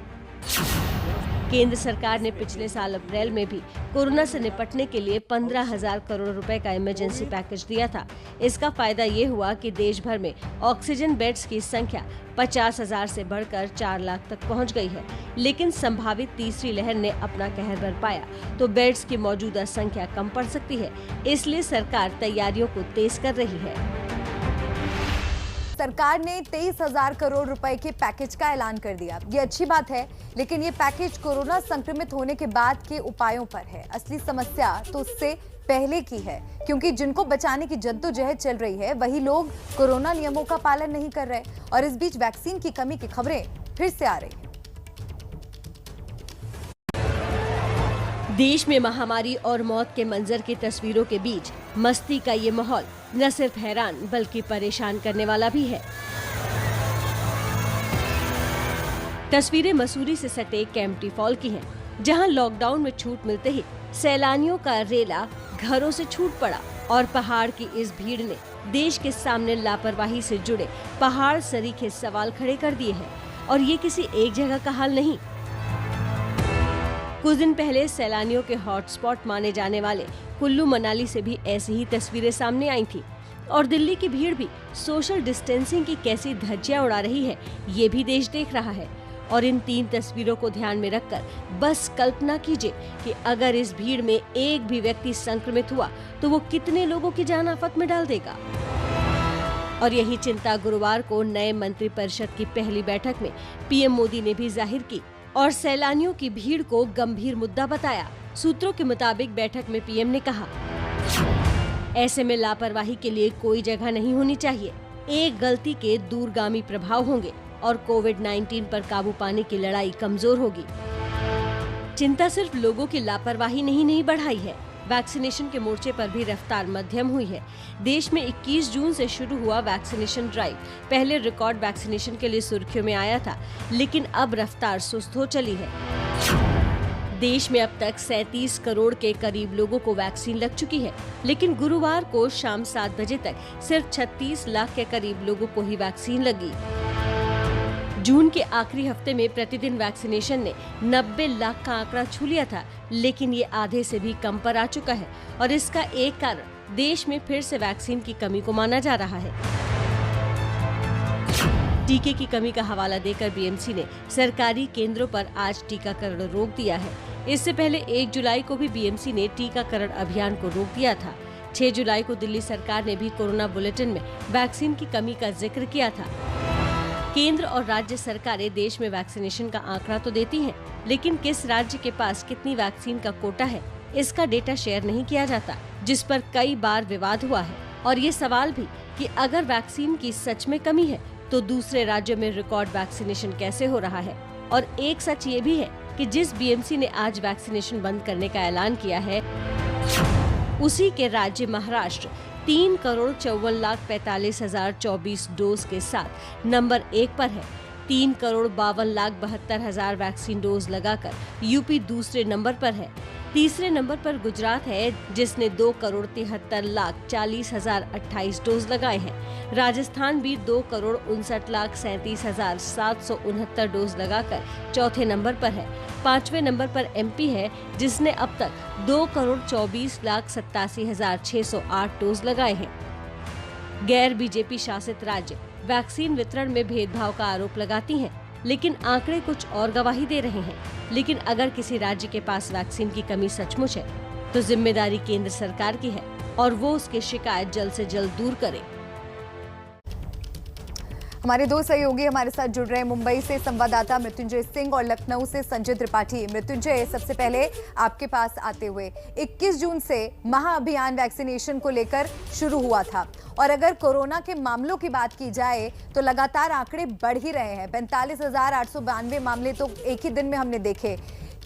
Speaker 13: केंद्र सरकार ने पिछले साल अप्रैल में भी कोरोना से निपटने के लिए 15,000 करोड़ रुपए का इमरजेंसी पैकेज दिया था। इसका फायदा ये हुआ कि देश भर में ऑक्सीजन बेड्स की संख्या 50,000 से बढ़कर 4 लाख तक पहुंच गई है। लेकिन संभावित तीसरी लहर ने अपना कहर बरपाया तो बेड्स की मौजूदा संख्या कम पड़ सकती है, इसलिए सरकार तैयारियों को तेज कर रही है।
Speaker 2: सरकार ने 23,000 करोड़ रुपए के पैकेज का ऐलान कर दिया। ये अच्छी बात है, लेकिन ये पैकेज कोरोना संक्रमित होने के बाद के उपायों पर है। असली समस्या तो उससे पहले की है, क्योंकि जिनको बचाने की जद्दोजहद चल रही है वही लोग कोरोना नियमों का पालन नहीं कर रहे, और इस बीच वैक्सीन की कमी की खबरें फिर से आ रही हैं।
Speaker 13: देश में महामारी और मौत के मंजर की तस्वीरों के बीच मस्ती का ये माहौल न सिर्फ हैरान बल्कि परेशान करने वाला भी है। तस्वीरें मसूरी से सटे कैंपटी फॉल की हैं, जहां लॉकडाउन में छूट मिलते ही सैलानियों का रेला घरों से छूट पड़ा और पहाड़ की इस भीड़ ने देश के सामने लापरवाही से जुड़े पहाड़ सरीखे सवाल खड़े कर दिए हैं। और ये किसी एक जगह का हाल नहीं। कुछ दिन पहले सैलानियों के हॉटस्पॉट माने जाने वाले कुल्लू मनाली से भी ऐसी ही तस्वीरें सामने आई थी। और दिल्ली की भीड़ भी सोशल डिस्टेंसिंग की कैसी धज्जियां उड़ा रही है, ये भी देश देख रहा है। और इन 3 तस्वीरों को ध्यान में रखकर बस कल्पना कीजिए कि अगर इस भीड़ में एक भी व्यक्ति संक्रमित हुआ तो वो कितने लोगों की जान आफत में डाल देगा। और यही चिंता गुरुवार को नए मंत्रिपरिषद की पहली बैठक में PM मोदी ने भी जाहिर की और सैलानियों की भीड़ को गंभीर मुद्दा बताया। सूत्रों के मुताबिक बैठक में PM ने कहा, ऐसे में लापरवाही के लिए कोई जगह नहीं होनी चाहिए। एक गलती के दूरगामी प्रभाव होंगे और कोविड-19 पर काबू पाने की लड़ाई कमजोर होगी। चिंता सिर्फ लोगों की लापरवाही नहीं बढ़ाई है, वैक्सीनेशन के मोर्चे पर भी रफ्तार मध्यम हुई है। देश में 21 जून से शुरू हुआ वैक्सीनेशन ड्राइव पहले रिकॉर्ड वैक्सीनेशन के लिए सुर्खियों में आया था, लेकिन अब रफ्तार सुस्त हो चली है। देश में अब तक 37 करोड़ के करीब लोगों को वैक्सीन लग चुकी है, लेकिन गुरुवार को शाम 7 बजे तक सिर्फ 36 लाख के करीब लोगों को ही वैक्सीन लगी। जून के आखिरी हफ्ते में प्रतिदिन वैक्सीनेशन ने 90 लाख का आंकड़ा छू लिया था, लेकिन ये आधे से भी कम पर आ चुका है। और इसका एक कारण देश में फिर से वैक्सीन की कमी को माना जा रहा है। टीके की कमी का हवाला देकर बीएमसी ने सरकारी केंद्रों पर आज टीकाकरण रोक दिया है। इससे पहले 1 जुलाई को भी बीएमसी ने टीकाकरण अभियान को रोक दिया था। 6 जुलाई को दिल्ली सरकार ने भी कोरोना बुलेटिन में वैक्सीन की कमी का जिक्र किया था। केंद्र और राज्य सरकारें देश में वैक्सीनेशन का आंकड़ा तो देती हैं, लेकिन किस राज्य के पास कितनी वैक्सीन का कोटा है, इसका डेटा शेयर नहीं किया जाता, जिस पर कई बार विवाद हुआ है। और ये सवाल भी कि अगर वैक्सीन की सच में कमी है तो दूसरे राज्यों में रिकॉर्ड वैक्सीनेशन कैसे हो रहा है। और एक सच ये भी है कि जिस बीएमसी ने आज वैक्सीनेशन बंद करने का ऐलान किया है, उसी के राज्य महाराष्ट्र 3,54,45,024 डोज के साथ नंबर 1 पर है। 3,52,72,000 वैक्सीन डोज लगाकर यूपी दूसरे नंबर पर है। तीसरे नंबर पर गुजरात है, जिसने 2,73,40,028 डोज लगाए हैं। राजस्थान भी 2,59,37,769 डोज लगाकर चौथे नंबर पर है। 5वें नंबर पर एमपी है, जिसने अब तक 2,24,87,608 डोज लगाए हैं। गैर बीजेपी शासित राज्य वैक्सीन वितरण में भेदभाव का आरोप लगाती हैं, लेकिन आंकड़े कुछ और गवाही दे रहे हैं। लेकिन अगर किसी राज्य के पास वैक्सीन की कमी सचमुच है तो जिम्मेदारी केंद्र सरकार की है और वो उसकी शिकायत जल्द से जल्द दूर करे।
Speaker 2: हमारे दो सहयोगी हमारे साथ जुड़ रहे हैं। मुंबई से संवाददाता मृत्युंजय सिंह और लखनऊ से संजय त्रिपाठी। मृत्युंजय, सबसे पहले आपके पास आते हुए 21 जून से महाअभियान वैक्सीनेशन को लेकर शुरू हुआ था और अगर कोरोना के मामलों की बात की जाए तो लगातार आंकड़े बढ़ ही रहे हैं। 45,892 मामले तो एक ही दिन में हमने देखे।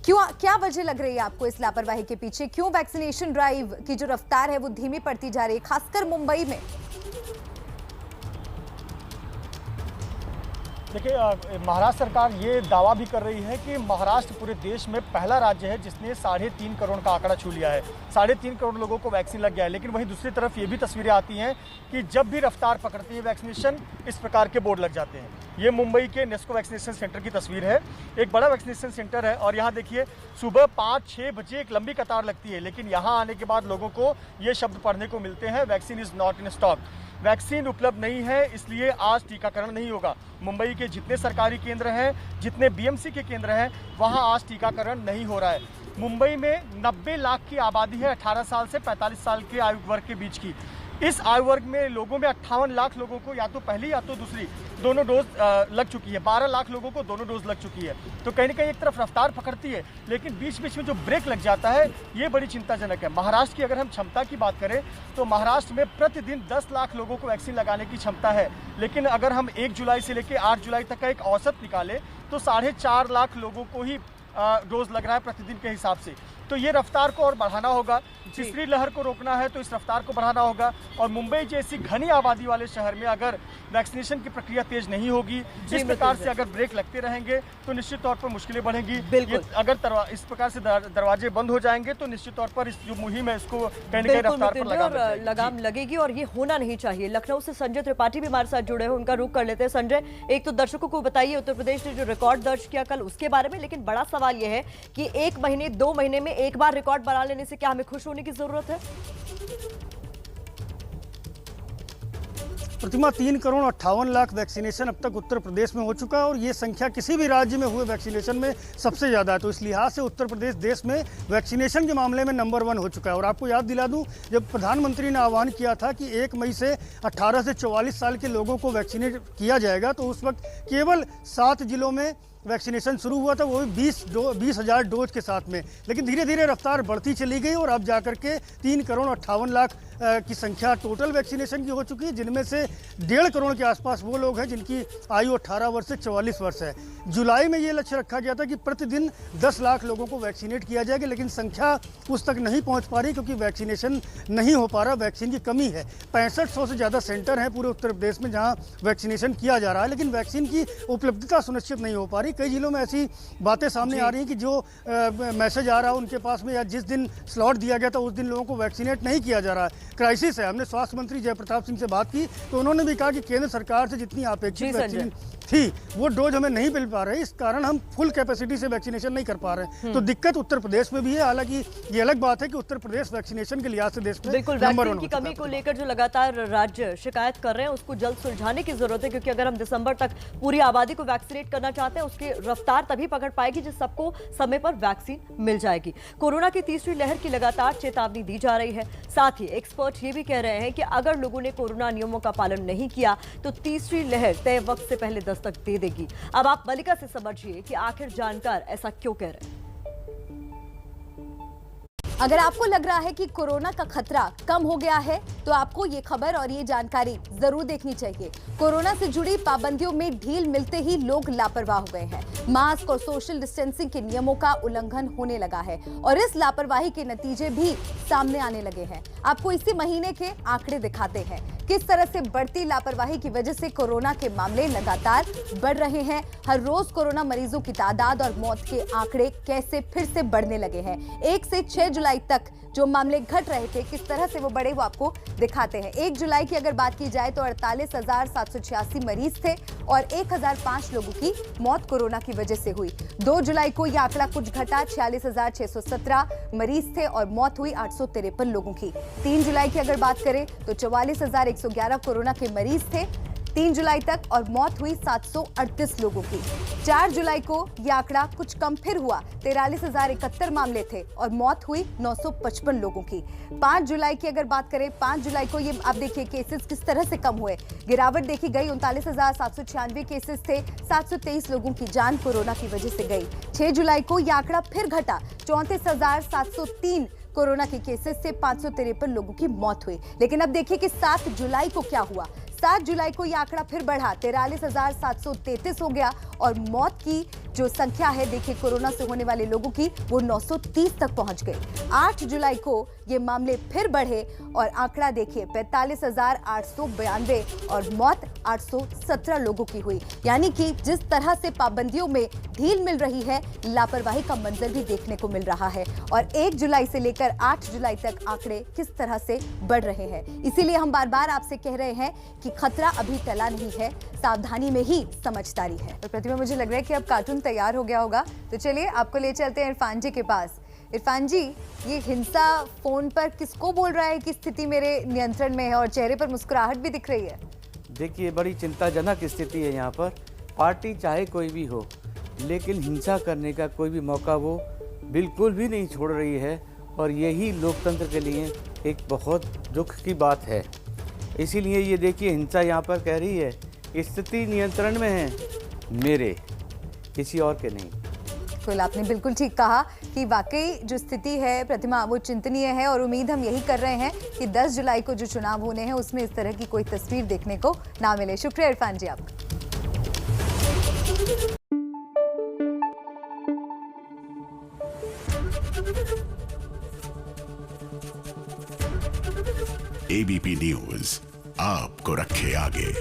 Speaker 2: क्या वजह लग रही है आपको इस लापरवाही के पीछे? क्यों वैक्सीनेशन ड्राइव की जो रफ्तार है वो धीमी पड़ती जा रही है, खासकर मुंबई में?
Speaker 6: देखिए, महाराष्ट्र सरकार ये दावा भी कर रही है कि महाराष्ट्र पूरे देश में पहला राज्य है जिसने 3.5 करोड़ का आंकड़ा छू लिया है। 3.5 करोड़ लोगों को वैक्सीन लग गया है। लेकिन वहीं दूसरी तरफ ये भी तस्वीरें आती हैं कि जब भी रफ्तार पकड़ती है वैक्सीनेशन, इस प्रकार के बोर्ड लग जाते हैं। ये मुंबई के नेस्को वैक्सीनेशन सेंटर की तस्वीर है। एक बड़ा वैक्सीनेशन सेंटर है और यहाँ देखिए सुबह 5-6 बजे एक लंबी कतार लगती है, लेकिन यहाँ आने के बाद लोगों को ये शब्द पढ़ने को मिलते हैं, vaccine is not in stock. Vaccine उपलब्ध नहीं है, इसलिए आज टीकाकरण नहीं होगा। मुंबई के जितने सरकारी केंद्र हैं, जितने बीएमसी के केंद्र हैं, वहां आज टीकाकरण नहीं हो रहा है। मुंबई में 90 लाख की आबादी है 18 साल से 45 साल के आयु वर्ग के बीच की। इस आयु वर्ग में लोगों में 58 लाख लोगों को या तो पहली या तो दूसरी दोनों डोज लग चुकी है। 12 लाख लोगों को दोनों डोज लग चुकी है। तो कहीं ना कहीं एक तरफ रफ्तार पकड़ती है, लेकिन बीच बीच में जो ब्रेक लग जाता है ये बड़ी चिंताजनक है। महाराष्ट्र की अगर हम क्षमता की बात करें तो महाराष्ट्र में प्रतिदिन 10 लाख लोगों को वैक्सीन लगाने की क्षमता है, लेकिन अगर हम 1 जुलाई से लेकर 8 जुलाई तक का एक औसत निकालें तो 4.5 लाख लोगों को ही डोज लग रहा है प्रतिदिन के हिसाब से। तो ये रफ्तार को और बढ़ाना होगा। तीसरी लहर को रोकना है तो इस रफ्तार को बढ़ाना होगा। और मुंबई जैसी घनी आबादी वाले शहर में अगर वैक्सीनेशन की प्रक्रिया तेज नहीं होगी, इस प्रकार से अगर ब्रेक लगते रहेंगे तो निश्चित तौर पर मुश्किलें बढ़ेंगी। अगर इस प्रकार से दरवाजे बंद हो जाएंगे तो निश्चित तौर पर इस जो मुहिम है इसको कहीं ना कहीं रफ्तार पर
Speaker 1: लगाम लगेगी और ये होना नहीं चाहिए। लखनऊ से संजय त्रिपाठी भी हमारे साथ जुड़े हैं, उनका रुख कर लेते हैं। संजय, एक तो दर्शकों को बताइए उत्तर प्रदेश ने जो रिकॉर्ड दर्ज किया कल उसके बारे में, लेकिन बड़ा सवाल यह है कि 1 महीने 2 महीने में एक बार रिकॉर्ड बना लेने से क्या हमें खुश होने की जरूरत है?
Speaker 15: प्रतिमा 3,58,00,000 वैक्सीनेशन अब तक उत्तर प्रदेश में हो चुका है और ये संख्या किसी भी राज्य में हुए वैक्सीनेशन में सबसे ज़्यादा है। तो इस लिहाज से उत्तर प्रदेश देश में वैक्सीनेशन के मामले में नंबर 1 हो चुका है। और आपको याद दिला दूं, जब प्रधानमंत्री ने आह्वान किया था कि 1 मई से 18 से 44 साल के लोगों को वैक्सीनेट किया जाएगा, तो उस वक्त केवल 7 जिलों में वैक्सीनेशन शुरू हुआ था, वो भी 20,000 डोज के साथ में। लेकिन धीरे धीरे रफ्तार बढ़ती चली गई और अब जाकर के 3,58,00,000 की संख्या टोटल वैक्सीनेशन की हो चुकी है, जिनमें से 1.5 करोड़ के आसपास वो लोग हैं जिनकी आयु 18 वर्ष से 44 वर्ष है। जुलाई में ये लक्ष्य रखा गया था कि प्रतिदिन 10 लाख लोगों को वैक्सीनेट किया जाएगा, लेकिन संख्या उस तक नहीं पहुंच पा रही क्योंकि वैक्सीनेशन नहीं हो पा रहा, वैक्सीन की कमी है। 6500 से ज़्यादा सेंटर हैं पूरे उत्तर प्रदेश में जहाँ वैक्सीनेशन किया जा रहा है, लेकिन वैक्सीन की उपलब्धता सुनिश्चित नहीं हो पा रही। कई जिलों में ऐसी बातें सामने आ रही हैं कि जो मैसेज आ रहा है उनके पास में या जिस दिन स्लॉट दिया गया था उस दिन लोगों को वैक्सीनेट नहीं किया जा रहा है। क्राइसिस है। हमने स्वास्थ्य मंत्री जयप्रताप सिंह से बात की तो उन्होंने भी कहा कि केंद्र सरकार से जितनी अपेक्षित वैक्सीन थी वो डोज हमें नहीं मिल पा रही, इस कारण हम फुल कैपेसिटी से वैक्सीनेशन नहीं कर पा रहे। तो दिक्कत उत्तर प्रदेश में भी है। हालांकि ये अलग बात है कि उत्तर प्रदेश वैक्सीनेशन के लिहाज से देश में
Speaker 1: बिल्कुल
Speaker 15: नंबर
Speaker 1: वैक्सीन की कमी को लेकर जो लगातार राज्य शिकायत कर रहे हैं उसको जल्द सुलझाने की जरूरत है, क्योंकि अगर हम दिसंबर तक पूरी आबादी को वैक्सीनेट करना चाहते हैं उसकी रफ्तार तभी पकड़ पाएगी जब सबको समय पर वैक्सीन मिल जाएगी। कोरोना की तीसरी लहर की लगातार चेतावनी दी जा रही है। साथ ही एक्सपर्ट ये भी कह रहे हैं कि अगर लोगों ने कोरोना नियमों का पालन नहीं किया तो तीसरी लहर तय वक्त से पहले दस्तक दे देगी। अब आप मलिका से समझिए कि आखिर जानकार ऐसा क्यों कह रहे हैं।
Speaker 2: अगर आपको लग रहा है कि कोरोना का खतरा कम हो गया है तो आपको ये खबर और ये जानकारी जरूर देखनी चाहिए। कोरोना से जुड़ी पाबंदियों में ढील मिलते ही लोग लापरवाह हो गए हैं। मास्क और सोशल डिस्टेंसिंग के नियमों का उल्लंघन होने लगा है और इस लापरवाही के नतीजे भी सामने आने लगे हैं। आपको इसी महीने के आंकड़े दिखाते हैं किस तरह से बढ़ती लापरवाही की वजह से कोरोना के मामले लगातार बढ़ रहे हैं। हर रोज कोरोना मरीजों की तादाद और मौत के आंकड़े कैसे फिर से बढ़ने लगे हैं। 1 से 6 जुलाई तक जो मामले घट रहे थे किस तरह से वो बढ़े वो आपको दिखाते हैं। 1 जुलाई की अगर बात की जाए तो 48,786 मरीज थे और 1005 लोगों की मौत कोरोना की वजह से हुई। 2 जुलाई को यह आंकड़ा कुछ घटा, 46,617 मरीज थे और मौत हुई 853 लोगों की। 3 जुलाई की अगर बात करें तो 44,111 कोरोना के मरीज थे 3 जुलाई तक और मौत हुई 738 लोगों की। 4 जुलाई को यह आंकड़ा कुछ कम फिर हुआ, 43,071 मामले थे और मौत हुई 955 लोगों की। 5 जुलाई की अगर बात करें, 5 जुलाई को ये आप देखिए केसेस किस तरह से कम हुए, गिरावट देखी गई। 39,796 केसेस थे, 723 लोगों की जान कोरोना की वजह से गई। 6 जुलाई को यह आंकड़ा फिर घटा, 34,703 कोरोना के केसेस से 553 लोगों की मौत हुई। लेकिन अब देखिए कि 7 जुलाई को क्या हुआ। 7 जुलाई को यह आंकड़ा फिर बढ़ा, 43,733 हो गया और मौत की जो संख्या है देखिए कोरोना से होने वाले लोगों की वो 930 तक पहुंच गई। 8 जुलाई को ये मामले फिर बढ़े और आंकड़ा देखिए 45,892 और मौत 817 लोगों की हुई। यानी कि जिस तरह से पाबंदियों में ढील मिल रही है, लापरवाही का मंजर भी देखने को मिल रहा है। और 1 जुलाई से लेकर 8 जुलाई तक आंकड़े किस तरह से बढ़ रहे हैं। इसीलिए हम बार बार आपसे कह रहे हैं कि खतरा अभी टला नहीं है, सावधानी में ही समझदारी है। तो प्रतिमा, मुझे लग रहा है कि अब कार्टून तैयार हो गया होगा, तो चलिए आपको ले चलते हैं इरफान जी के पास। इरफान जी, ये हिंसा फोन पर किसको बोल रहा है कि स्थिति मेरे नियंत्रण में है और चेहरे पर मुस्कुराहट भी दिख रही है?
Speaker 7: देखिए, बड़ी चिंताजनक स्थिति है यहाँ पर। पार्टी चाहे कोई भी हो, लेकिन हिंसा करने का कोई भी मौका वो बिल्कुल भी नहीं छोड़ रही है और यही लोकतंत्र के लिए एक बहुत दुख की बात है। इसीलिए ये देखिए, हिंसा यहाँ पर कह रही है स्थिति नियंत्रण में है मेरे, किसी और के नहीं।
Speaker 2: बिल्कुल, आपने बिल्कुल ठीक कहा कि वाकई जो स्थिति है प्रतिमा वो चिंतनीय है और उम्मीद हम यही कर रहे हैं कि 10 जुलाई को जो चुनाव होने हैं उसमें इस तरह की कोई तस्वीर देखने को ना मिले। शुक्रिया इरफान जी आपका।
Speaker 9: एबीपी न्यूज आपको रखे आगे।